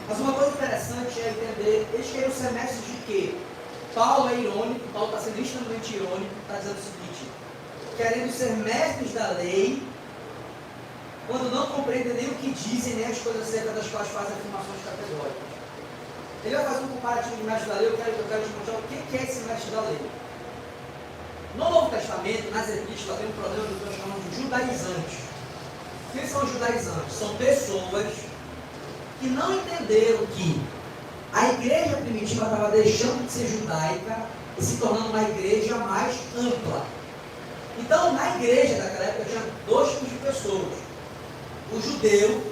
Mas uma coisa interessante é entender, eles queriam ser mestres de quê? Paulo é irônico, Paulo está sendo extremamente irônico, está dizendo o seguinte: querendo ser mestres da lei, quando não compreendem nem o que dizem, nem as coisas acerca das quais fazem afirmações categóricas. Ele vai fazer um comparativo de mestre da lei, eu quero te mostrar o que é esse mestre da lei. No Novo Testamento, nas epístolas, tem um problema que nós chamamos de judaizantes. Quem são os judaizantes? São pessoas que não entenderam que a igreja primitiva estava deixando de ser judaica e se tornando uma igreja mais ampla. Então, na igreja daquela época, tinha 2 tipos de pessoas. O judeu,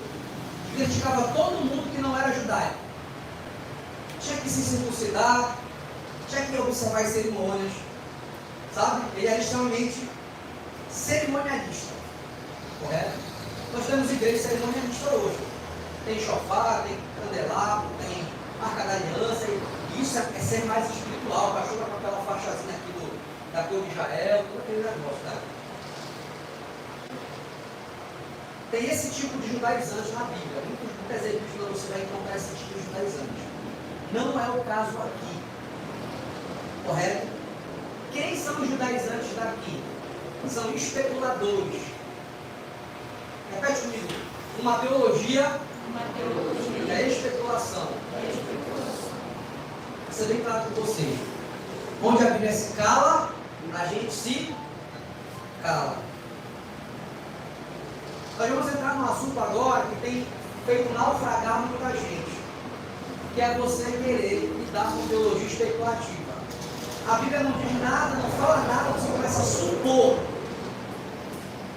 que criticava todo mundo que não era judaico. Tinha que se circuncidar, tinha que observar as cerimônias, sabe? Ele era extremamente cerimonialista, correto? Nós temos igrejas cerimonialistas hoje. Tem chofar, tem candelabro, tem marca da aliança, e isso é ser mais espiritual. O cachorro com aquela faixazinha aqui da cor de Israel, todo aquele negócio, né? Tem esse tipo de judaizante na Bíblia. Muitas epístolas você vai encontrar esse tipo de judaizante. Não é o caso aqui, correto? Quem são os judaizantes daqui? São especuladores. Repete comigo. Uma teologia é especulação. Vou ser bem claro com vocês. Onde a Bíblia se cala, a gente se cala. Nós vamos entrar num assunto agora que tem feito naufragar muita gente, que é você querer lidar com teologia especulativa. A Bíblia não diz nada, não fala nada, você começa a supor.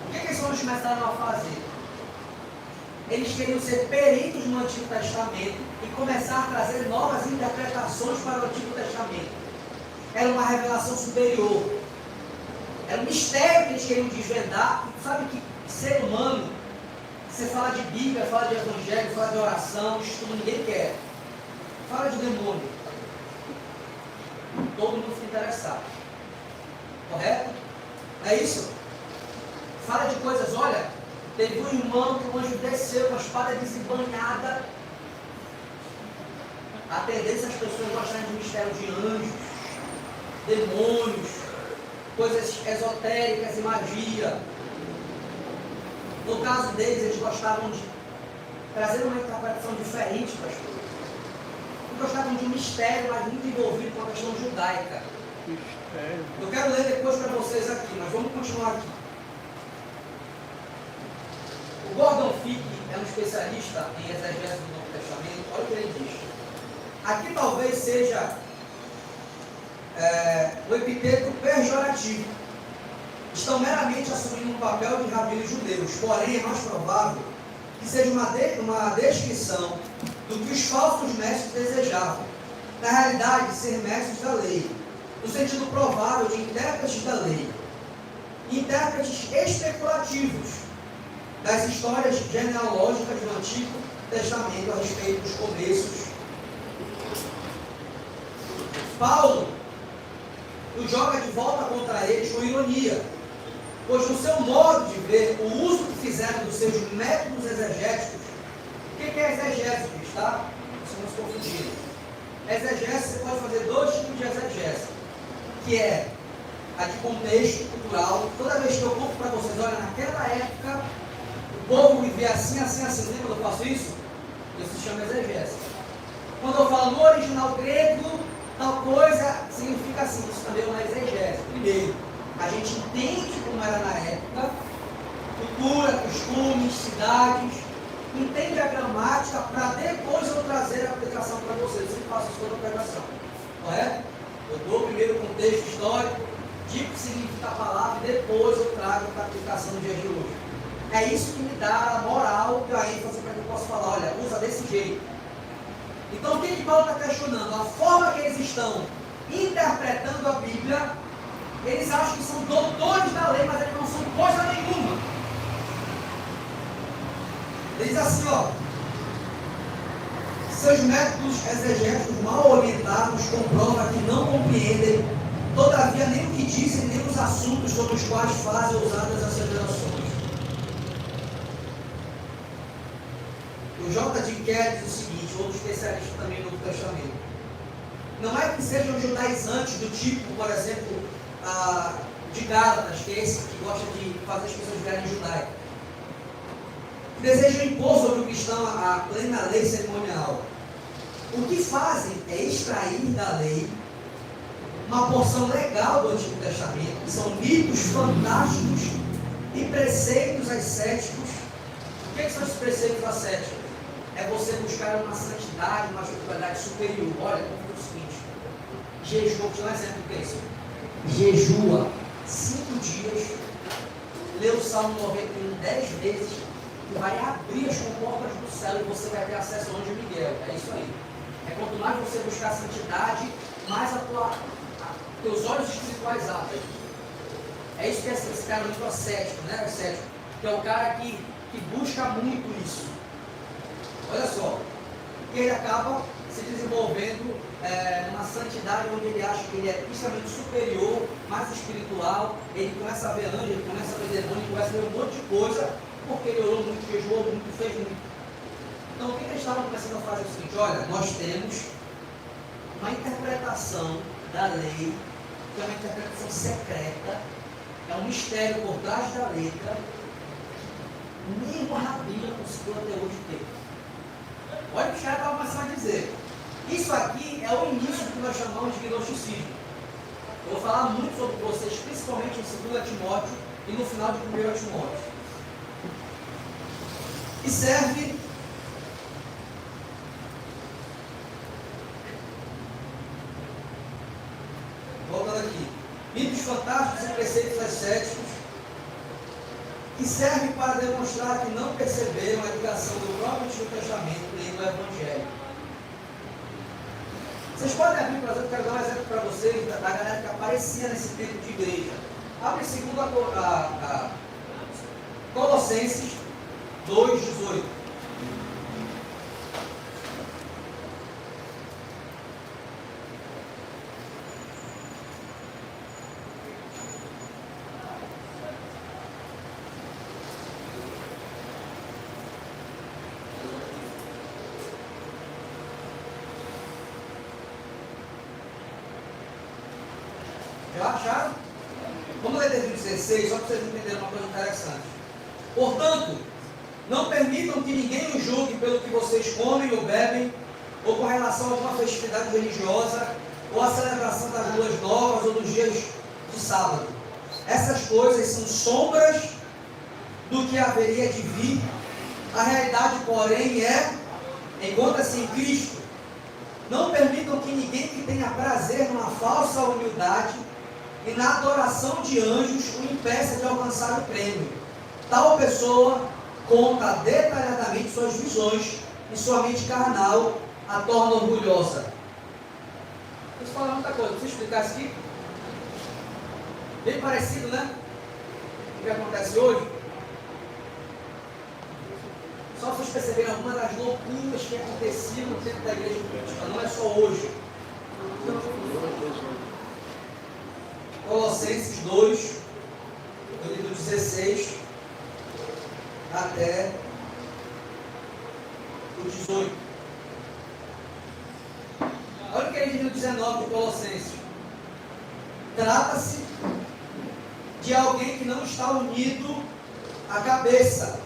O que eles começaram a fazer? Eles queriam ser peritos no Antigo Testamento e começar a trazer novas interpretações para o Antigo Testamento. Era uma revelação superior. Era um mistério que eles queriam desvendar. Sabe que ser humano, você fala de Bíblia, fala de Evangelho, fala de oração, estudo, ninguém quer. Fala de demônio. Todo mundo fica interessado. Correto? É isso? Fala de coisas, olha, teve um irmão que o anjo desceu com a espada desembanhada. A tendência das pessoas gostarem de mistério de anjos, demônios, coisas esotéricas e magia. No caso deles, eles gostavam de trazer uma interpretação diferente para as coisas. Eles gostavam de um mistério, mas muito envolvido com a questão judaica. Eu quero ler depois para vocês aqui, mas vamos continuar aqui. O Gordon Fink é um especialista em exegese do Novo Testamento. Olha o que ele diz. Aqui talvez seja o epiteto pejorativo. Estão meramente assumindo um papel de rabinos judeus, porém é mais provável que seja uma descrição do que os falsos mestres desejavam. Na realidade, ser mestres da lei, no sentido provável de intérpretes da lei, intérpretes especulativos das histórias genealógicas do Antigo Testamento a respeito dos começos. Paulo o joga de volta contra eles com ironia, pois no seu modo de ver, o uso que fizeram dos seus métodos exegéticos. O que é exegese, tá? Você não se confundir. Exegese, você pode fazer 2 tipos de exegese, que é a de contexto cultural. Toda vez que eu conto para vocês, olha, naquela época o povo vivia assim, assim, assim. Lembra quando eu faço isso? Isso se chama exegese. Quando eu falo no original grego, tal coisa significa assim. Isso também é uma exegese. Primeiro, a gente entende como era na época, cultura, costumes, cidades, entende a gramática para depois eu trazer a aplicação para vocês. Eu sempre faço isso toda a pregação, correto? Eu dou primeiro o contexto histórico, digo o que significa a palavra e depois eu trago para a aplicação no dia de hoje. É isso que me dá a moral e a ênfase para que eu possa falar, olha, usa desse jeito. Então o que Paulo está questionando? A forma que eles estão interpretando a Bíblia, eles acham que são doutores da lei, mas eles não são coisa nenhuma. Ele diz assim, ó, seus métodos exegéticos mal orientados comprovam que não compreendem, todavia, nem o que dizem, nem os assuntos sobre os quais fazem ousadas asseverações. O J.D. Kelly diz o seguinte, outro especialista também no Novo Testamento. Não é que sejam judaizantes do tipo, por exemplo, de Gálatas, que é esse que gosta de fazer as pessoas virarem judaicas, que desejam impor sobre o cristão a plena lei cerimonial. O que fazem é extrair da lei uma porção legal do Antigo Testamento, que são mitos fantásticos e preceitos ascéticos. O que são esses preceitos ascéticos? É você buscar uma santidade, uma espiritualidade superior. Olha, como é o seguinte: jejua, vou te dar um exemplo do que é isso. Jejua 5 dias, lê o Salmo 91 10 vezes, e vai abrir as comportas do céu e você vai ter acesso ao anjo Miguel. É isso aí. É quanto mais você buscar a santidade, mais teus olhos espirituais abrem. É isso que é esse cara muito ascético, né? Ascético, que é o cara que busca muito isso. Olha só. E ele acaba se desenvolvendo numa santidade onde ele acha que ele é extremamente superior, mais espiritual. Ele começa a ver anjo, ele começa a ver demônio, ele começa a ver um monte de coisa, porque ele orou muito, jejuou muito, fez muito. Então o que eles estavam começando a fazer é o seguinte: olha, nós temos uma interpretação da lei, que é uma interpretação secreta, é um mistério por trás da letra, nem o rabino conseguiu até hoje ter. Olha o que os caras estavam começando a dizer. Isso aqui é o início do que nós chamamos de gnosticismo. Eu vou falar muito sobre vocês, principalmente em 2 Timóteo e no final de 1 Timóteo. E serve voltando aqui, mitos fantásticos e preceitos ascéticos que servem para demonstrar que não perceberam a ligação do próprio Antigo Testamento nem do Evangelho. Vocês podem abrir, por exemplo, quero dar um exemplo para vocês da galera que aparecia nesse tempo de igreja. Abre segundo Colossenses 2:18. Já acharam? Vamos ler desde o 16, só para vocês entenderem uma coisa interessante. Portanto, não permitam que ninguém os julgue pelo que vocês comem ou bebem, ou com relação a alguma festividade religiosa, ou a celebração das luas novas, ou dos dias de sábado. Essas coisas são sombras do que haveria de vir. A realidade, porém, encontra-se em Cristo. Não permitam que ninguém que tenha prazer numa falsa humildade e na adoração de anjos o impeça de alcançar o prêmio. Tal pessoa conta detalhadamente suas visões e sua mente carnal a torna orgulhosa. Deixa eu falar muita coisa, deixa eu explicar isso aqui. Bem parecido, né? O que acontece hoje? Só vocês perceberem algumas das loucuras que aconteciam no tempo da igreja política, não é só hoje. Colossenses 2, do livro 16 até o 18. Olha o que ele diz no 19 de Colossenses. Trata-se de alguém que não está unido à cabeça,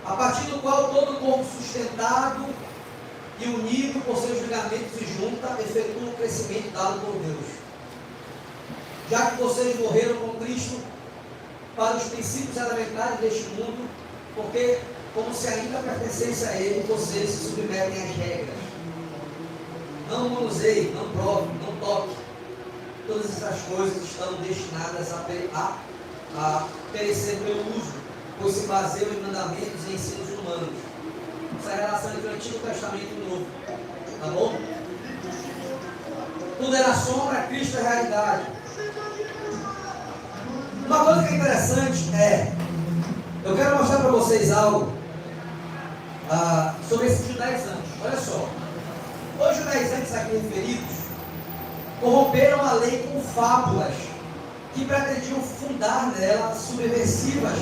a partir do qual todo o corpo sustentado e unido por seus ligamentos e junta, efetua o crescimento dado por Deus. Já que vocês morreram com Cristo para os princípios elementares deste mundo, porque, como se ainda pertencessem a Ele, vocês se submetem às regras. Não manuseie, não prove, não toque. Todas essas coisas estão destinadas a perecer pelo uso, pois se baseiam em mandamentos e ensinos humanos. Essa é a relação entre o Antigo Testamento e o Novo. Tá bom? Tudo era sombra, Cristo é realidade. Uma coisa que é interessante é, eu quero mostrar para vocês algo sobre esses judaizantes. Olha só, os judaizantes aqui referidos corromperam a lei com fábulas que pretendiam fundar nela subversivas,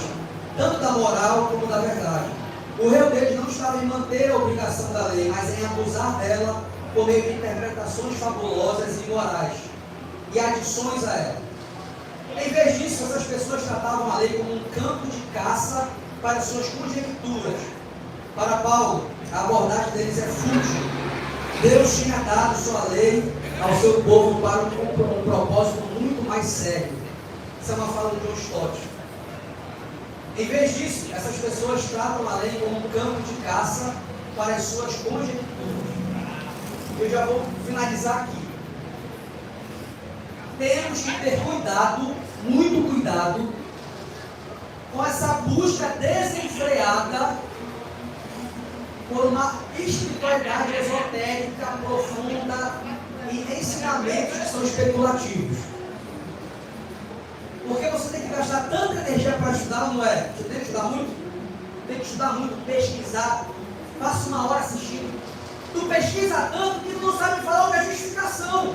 tanto da moral como da verdade. O erro deles não estava em manter a obrigação da lei, mas em abusar dela por meio de interpretações fabulosas e imorais e adições a ela. Em vez disso, essas pessoas tratavam a lei como um campo de caça para suas conjecturas. Para Paulo, a abordagem deles é fútil. Deus tinha dado sua lei ao seu povo para um propósito muito mais sério. Isso é uma fala de John Stott. Em vez disso, essas pessoas tratam a lei como um campo de caça para as suas conjecturas. Eu já vou finalizar aqui. Temos que ter cuidado, muito cuidado, com essa busca desenfreada por uma espiritualidade esotérica, profunda e ensinamentos que são especulativos. Porque você tem que gastar tanta energia para estudar, não é? Você tem que estudar muito? Tem que estudar muito, pesquisar. Passa uma hora assistindo. Tu pesquisa tanto que tu não sabe falar o que é justificação.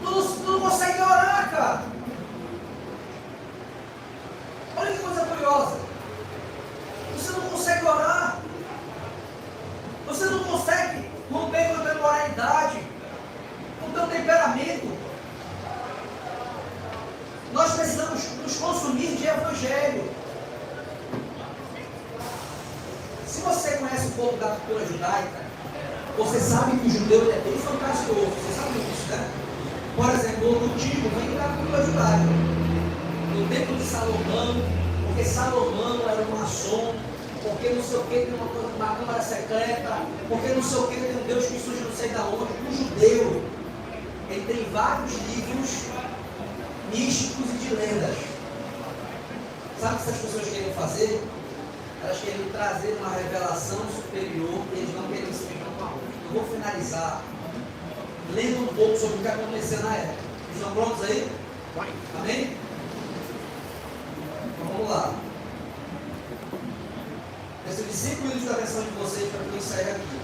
Tu não consegue orar, cara. Olha que coisa curiosa. Você não consegue orar. Você não consegue romper com a tua moralidade, com o teu temperamento. Nós precisamos nos consumir de evangelho. Se você conhece um pouco da cultura judaica, você sabe que o judeu é bem fantasioso. Você sabe disso, né? Por exemplo, o budismo vem da cultura judaica. No templo de Salomão, porque Salomão era um maçom, porque não sei o que tem uma câmara secreta, porque não sei o que tem um Deus que surge não sei da onde. O judeu, ele tem vários livros místicos e de lendas. Sabe o que essas pessoas querem fazer? Elas querem trazer uma revelação superior e eles não querem se ficar com a outra. Eu vou finalizar lendo um pouco sobre o que aconteceu na época. Estão prontos aí? Amém? Então vamos lá. Preciso de 5 minutos da atenção de vocês para que eu encerre aqui.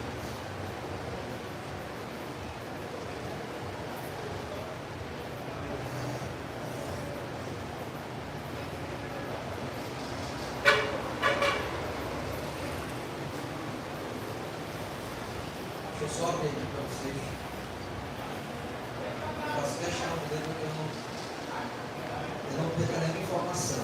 Deixa eu só abrir aqui para vocês. Posso fechar o dedo porque eu não perco nenhuma informação.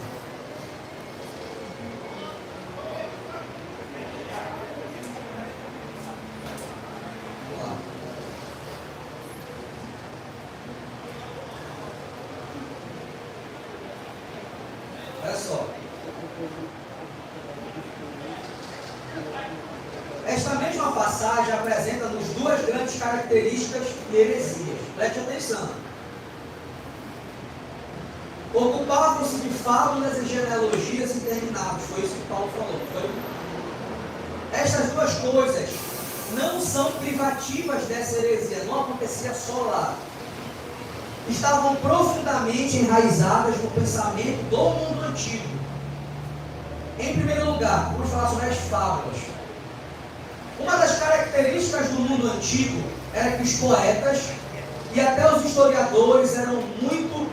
Vamos lá. Olha só. Esta mesma passagem apresenta-nos duas grandes características de heresias. Preste atenção. Ocupavam-se de fábulas e genealogias intermináveis. Foi isso que Paulo falou. Foi? Estas duas coisas não são privativas dessa heresia. Não acontecia só lá. Estavam profundamente enraizadas no pensamento do mundo antigo. Em primeiro lugar, vamos falar sobre as fábulas. Uma das características do mundo antigo era que os poetas e até os historiadores eram muito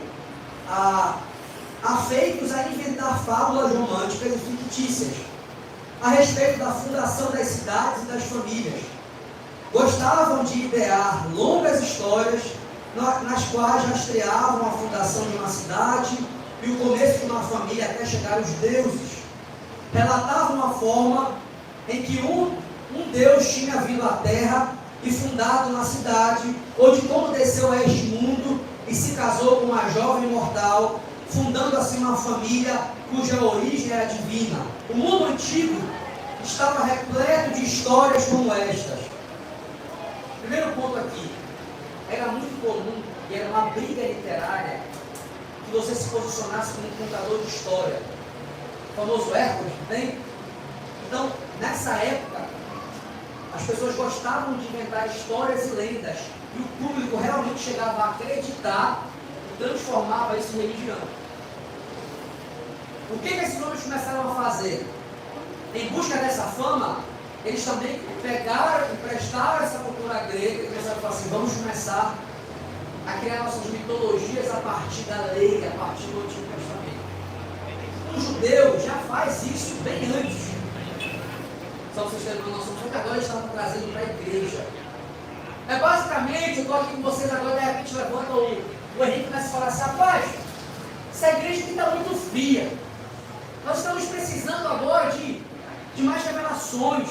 afeitos a inventar fábulas românticas e fictícias a respeito da fundação das cidades e das famílias. Gostavam de idear longas histórias nas quais rastreavam a fundação de uma cidade e o começo de uma família até chegar aos deuses. Relatavam a forma em que um um Deus tinha vindo à terra e fundado uma cidade, ou de como desceu a este mundo e se casou com uma jovem mortal, fundando assim uma família cuja origem era divina. O mundo antigo estava repleto de histórias como estas. Primeiro ponto aqui, era muito comum, e era uma briga literária, que você se posicionasse como um contador de história. O famoso Hércules, tem? Então, nessa época, as pessoas gostavam de inventar histórias e lendas, e o público realmente chegava a acreditar e transformava isso em religião. O que esses homens começaram a fazer? Em busca dessa fama, eles também pegaram e emprestaram essa cultura grega e começaram a falar assim: vamos começar a criar nossas mitologias a partir da lei, a partir do Antigo Testamento. Um judeu já faz isso bem antes. Só para vocês terem uma noção, só que agora eles estavam trazendo para a igreja. É basicamente, eu estou aqui com vocês agora, de repente levanta o Henrique começa a falar assim: rapaz, essa igreja aqui está muito fria. Nós estamos precisando agora de mais revelações.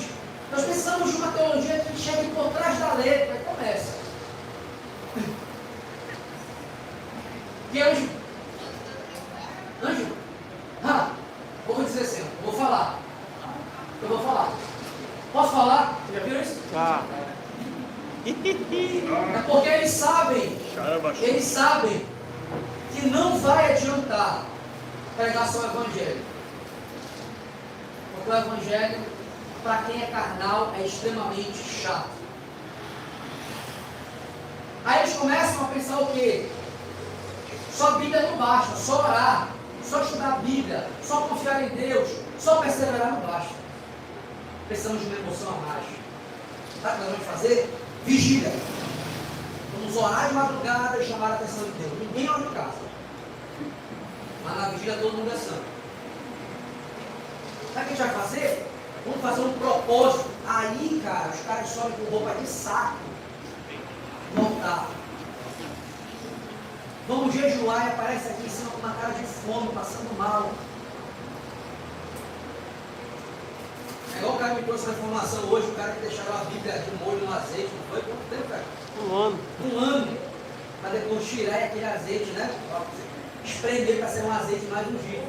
Nós precisamos de uma teologia que chegue por trás da letra. Aí começa. E anjo? Anjo? Vou dizer assim, eu vou falar. Posso falar? Já viram isso? É porque eles sabem que não vai adiantar pregar só o evangelho. Porque o evangelho, para quem é carnal, é extremamente chato. Aí eles começam a pensar o quê? Só a Bíblia não basta, só orar, só estudar a Bíblia, só confiar em Deus, só perseverar não basta. Precisamos de uma emoção a mais. Sabe o que nós vamos fazer? Vigília. Vamos orar de madrugada e chamar a atenção de Deus. Ninguém olha em casa. Mas na vigília todo mundo é santo. Sabe o que a gente vai fazer? Vamos fazer um propósito. Aí, cara, os caras sobem com roupa de saco. Voltar. Vamos jejuar e aparece aqui em cima com uma cara de fome, passando mal. É igual o cara me trouxe uma informação hoje, o cara que deixaram a Bíblia de molho no azeite, não foi? Quanto tempo, cara? Um ano. Para depois tirar aquele azeite, né? Espremer para ser um azeite mais ungido.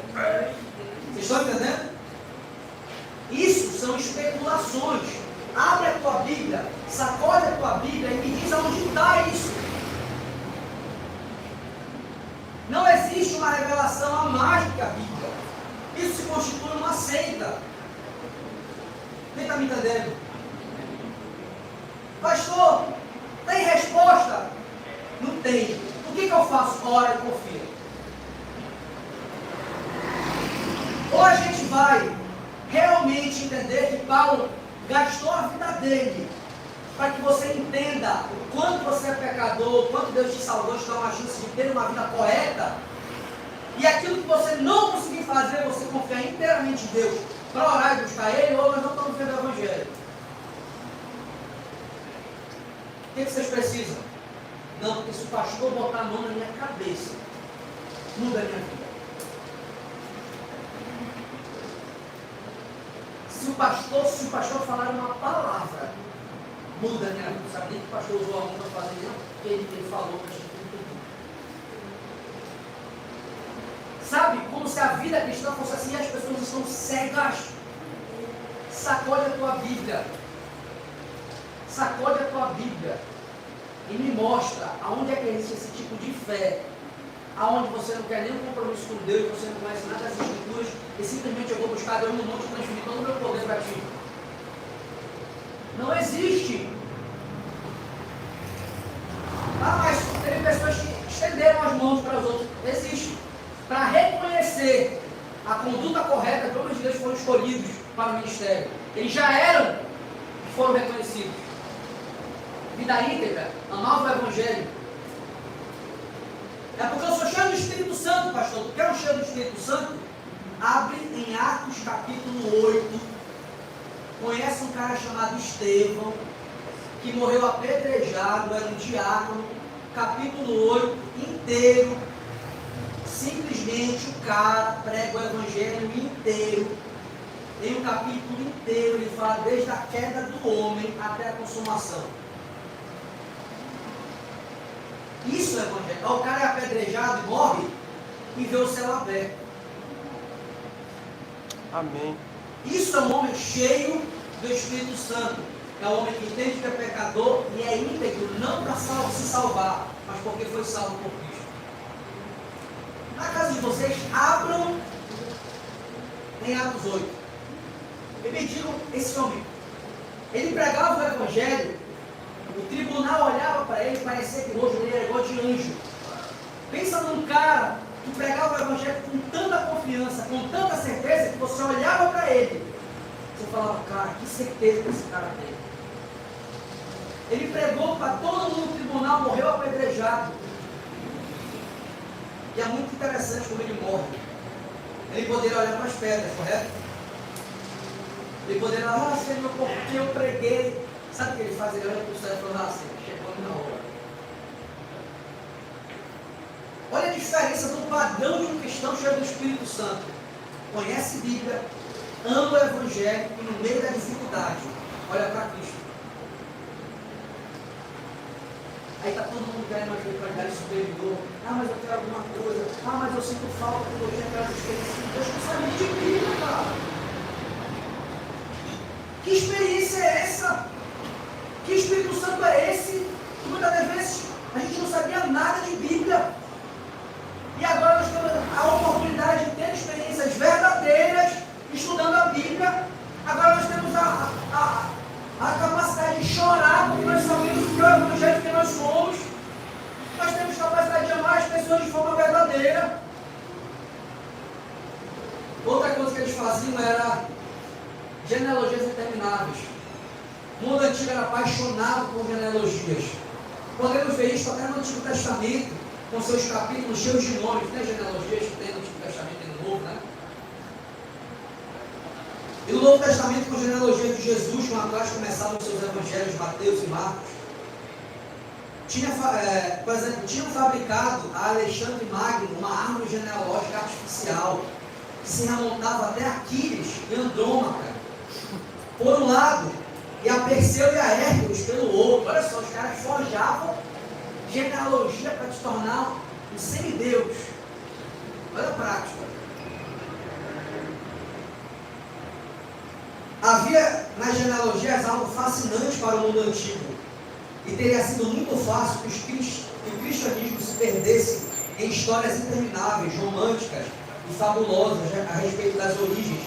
Vocês estão entendendo? Isso são especulações. Abre a tua Bíblia, sacode a tua Bíblia e me diz aonde está isso. Não existe uma revelação a mais do que a Bíblia. Isso se constitui uma seita. Quem está me entendendo? Pastor, tem resposta? Não tem. O que eu faço? Ora e confia. Ou a gente vai realmente entender que Paulo gastou a vida dele para que você entenda o quanto você é pecador, o quanto Deus te salvou, te dá uma chance de ter uma vida correta, e aquilo que você não conseguir fazer, você confiar inteiramente em Deus para orar e buscar Ele, ou nós não estamos vendo o Evangelho. O que vocês precisam? Não, porque se o pastor botar a mão na minha cabeça, muda a minha vida. Se o pastor falar uma palavra, muda a minha vida. Sabe nem que o pastor usou a mão para fazer isso? Ele falou para gente tudo. Sabe? Como se a vida cristã fosse assim e as pessoas estão cegas. Sacode a tua Bíblia. Sacode a tua Bíblia. E me mostra aonde é que existe esse tipo de fé. Aonde você não quer nenhum compromisso com Deus, você não conhece nada das Escrituras, e simplesmente eu vou buscar Deus no monte e transferir todo o meu poder para ti. Não existe. Mas tem pessoas que estenderam as mãos para os outros. Existe. Para reconhecer a conduta correta que homens de Deus foram escolhidos para o ministério. Eles já eram e foram reconhecidos. Vida íntegra, amava o Evangelho. É porque eu sou cheio do Espírito Santo, pastor. Tu quer um cheio do Espírito Santo? Abre em Atos capítulo 8. Conhece um cara chamado Estevão, que morreu apedrejado, era um diácono. Capítulo 8 inteiro. Simplesmente o cara prega o Evangelho inteiro. em um capítulo inteiro, ele fala desde a queda do homem até a consumação. Isso é evangelho. O cara é apedrejado e morre e vê o céu aberto. Amém. Isso é um homem cheio do Espírito Santo. É um homem que entende que é pecador e é íntegro, não para se salvar, mas porque foi salvo por Cristo. Na casa de vocês, abram em Atos 8. E me digam, esse homem, ele pregava o Evangelho, o tribunal olhava para ele, parecia que o rosto dele era igual de anjo. Pensa num cara que pregava o Evangelho com tanta confiança, com tanta certeza, que você olhava para ele, você falava, cara, que certeza que esse cara tem. Ele pregou para todo mundo no tribunal, morreu apedrejado. E é muito interessante como ele morre. Ele poderia olhar para as pedras, correto? Ele poderia falar, Senhor, porque eu preguei. Sabe o que ele faz? Ele olha para o céu e fala, Senhor, chegou na hora. Olha a diferença do padrão de um cristão cheio do Espírito Santo. Conhece Bíblia, ama o Evangelho e no meio da dificuldade, olha para Cristo. Aí está todo mundo querendo uma espiritualidade superior. Ah, mas eu quero alguma coisa. Ah, mas eu sinto falta quando eu quero experiência. Deus não sabe de Bíblia, cara. Que experiência é essa? Que Espírito Santo é esse? Que muitas das vezes a gente não sabia nada de Bíblia. E agora nós temos a oportunidade de ter experiências verdadeiras estudando a Bíblia. Agora nós temos a capacidade de chorar porque nós sabemos que é o Evangelho que nós somos. Nós temos capacidade de amar as pessoas de forma verdadeira. Outra coisa que eles faziam era genealogias intermináveis. O mundo antigo era apaixonado por genealogias. Podemos ver isso até no Antigo Testamento, com seus capítulos cheios de nomes, né? Genealogias que tem no Antigo Testamento e no Novo, né? E no Novo Testamento, com a genealogia de Jesus, com atrás começavam os seus evangelhos, Mateus e Marcos. Por exemplo, tinham fabricado a Alexandre Magno uma árvore genealógica artificial, que se remontava até Aquiles e Andrômaca, por um lado, e a Perseu e a Hércules pelo outro. Olha só, os caras forjavam genealogia para te tornar um semideus. Olha a prática. Havia nas genealogias algo fascinante para o mundo antigo, e teria sido muito fácil que o cristianismo se perdesse em histórias intermináveis, românticas e fabulosas a respeito das origens,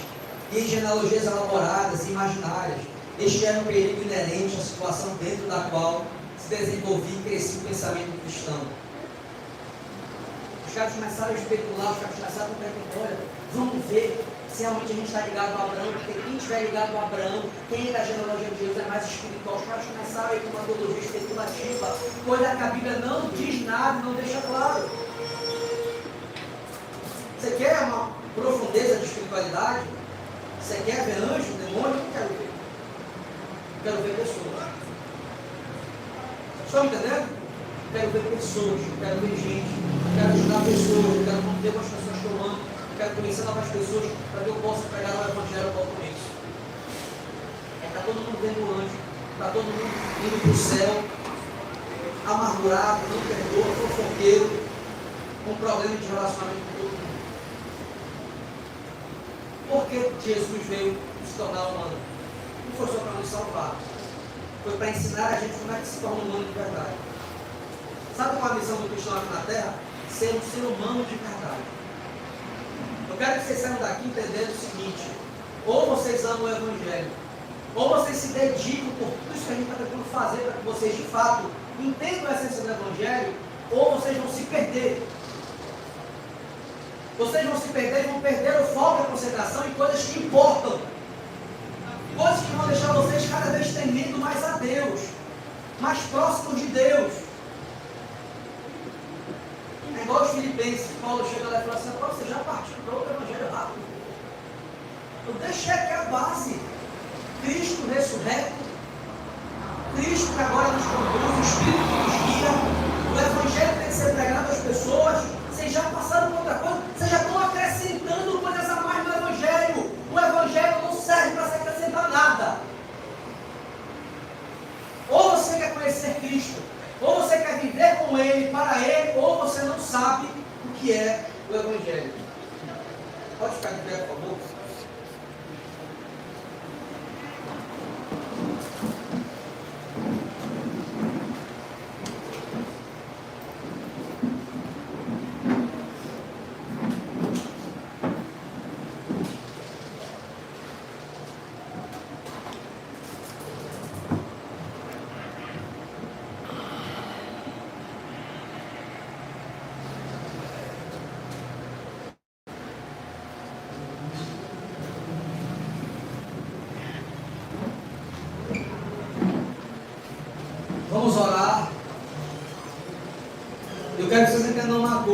e em genealogias elaboradas e imaginárias. Este era um perigo inerente à situação dentro da qual se desenvolvia e crescia o pensamento cristão. Os caras começaram a especular, os caras começaram a perguntar, olha, vamos ver se realmente a gente está ligado a Abraão, porque quem estiver ligado a Abraão, quem é da genealogia de Jesus é mais espiritual. Os caras começaram aí com uma teologia especulativa, coisa que a Bíblia não diz nada, não deixa claro. Você quer uma profundeza de espiritualidade? Você quer ver anjo, demônio? Não quero ver. Eu quero ver pessoas. Estão entendendo? Eu quero ver pessoas, eu quero ver gente, eu quero ajudar pessoas, eu quero conviver com as pessoas que eu amo, eu quero conhecer novas pessoas para que eu possa pregar o Evangelho ao compromisso. Está todo mundo vendo o anjo, está todo mundo indo para o céu, amargurado, não perdoa, fofoqueiro, com problema de relacionamento com todo mundo. Por que Jesus veio se tornar humano? Não foi só para nos salvar, foi para ensinar a gente como é que se torna humano de verdade. Sabe qual é a missão do cristão aqui na Terra? Ser um ser humano de verdade. Eu quero que vocês saiam daqui entendendo o seguinte: ou vocês amam o Evangelho, ou vocês se dedicam por tudo isso que a gente está tentando fazer para que vocês de fato entendam a essência do Evangelho, ou vocês vão se perder. Vocês vão se perder e vão perder o foco da concentração em coisas que importam. Coisas que vão deixar vocês cada vez temendo mais a Deus, mais próximos de Deus. É igual os filipenses. Paulo chega lá e fala assim: você já partiu para outro evangelho rápido. Eu deixei aqui a base. Cristo ressurreto, Cristo que agora nos conduz, o Espírito que nos guia, o Evangelho tem que ser pregado às pessoas. Vocês já passaram por outra coisa, vocês já estão acrescentando coisas a mais no Evangelho. O Evangelho não serve conhecer Cristo. Ou você quer viver com Ele, para Ele, ou você não sabe o que é o Evangelho. Pode ficar de pé, por favor. Vamos orar. Eu quero que vocês entendam uma coisa.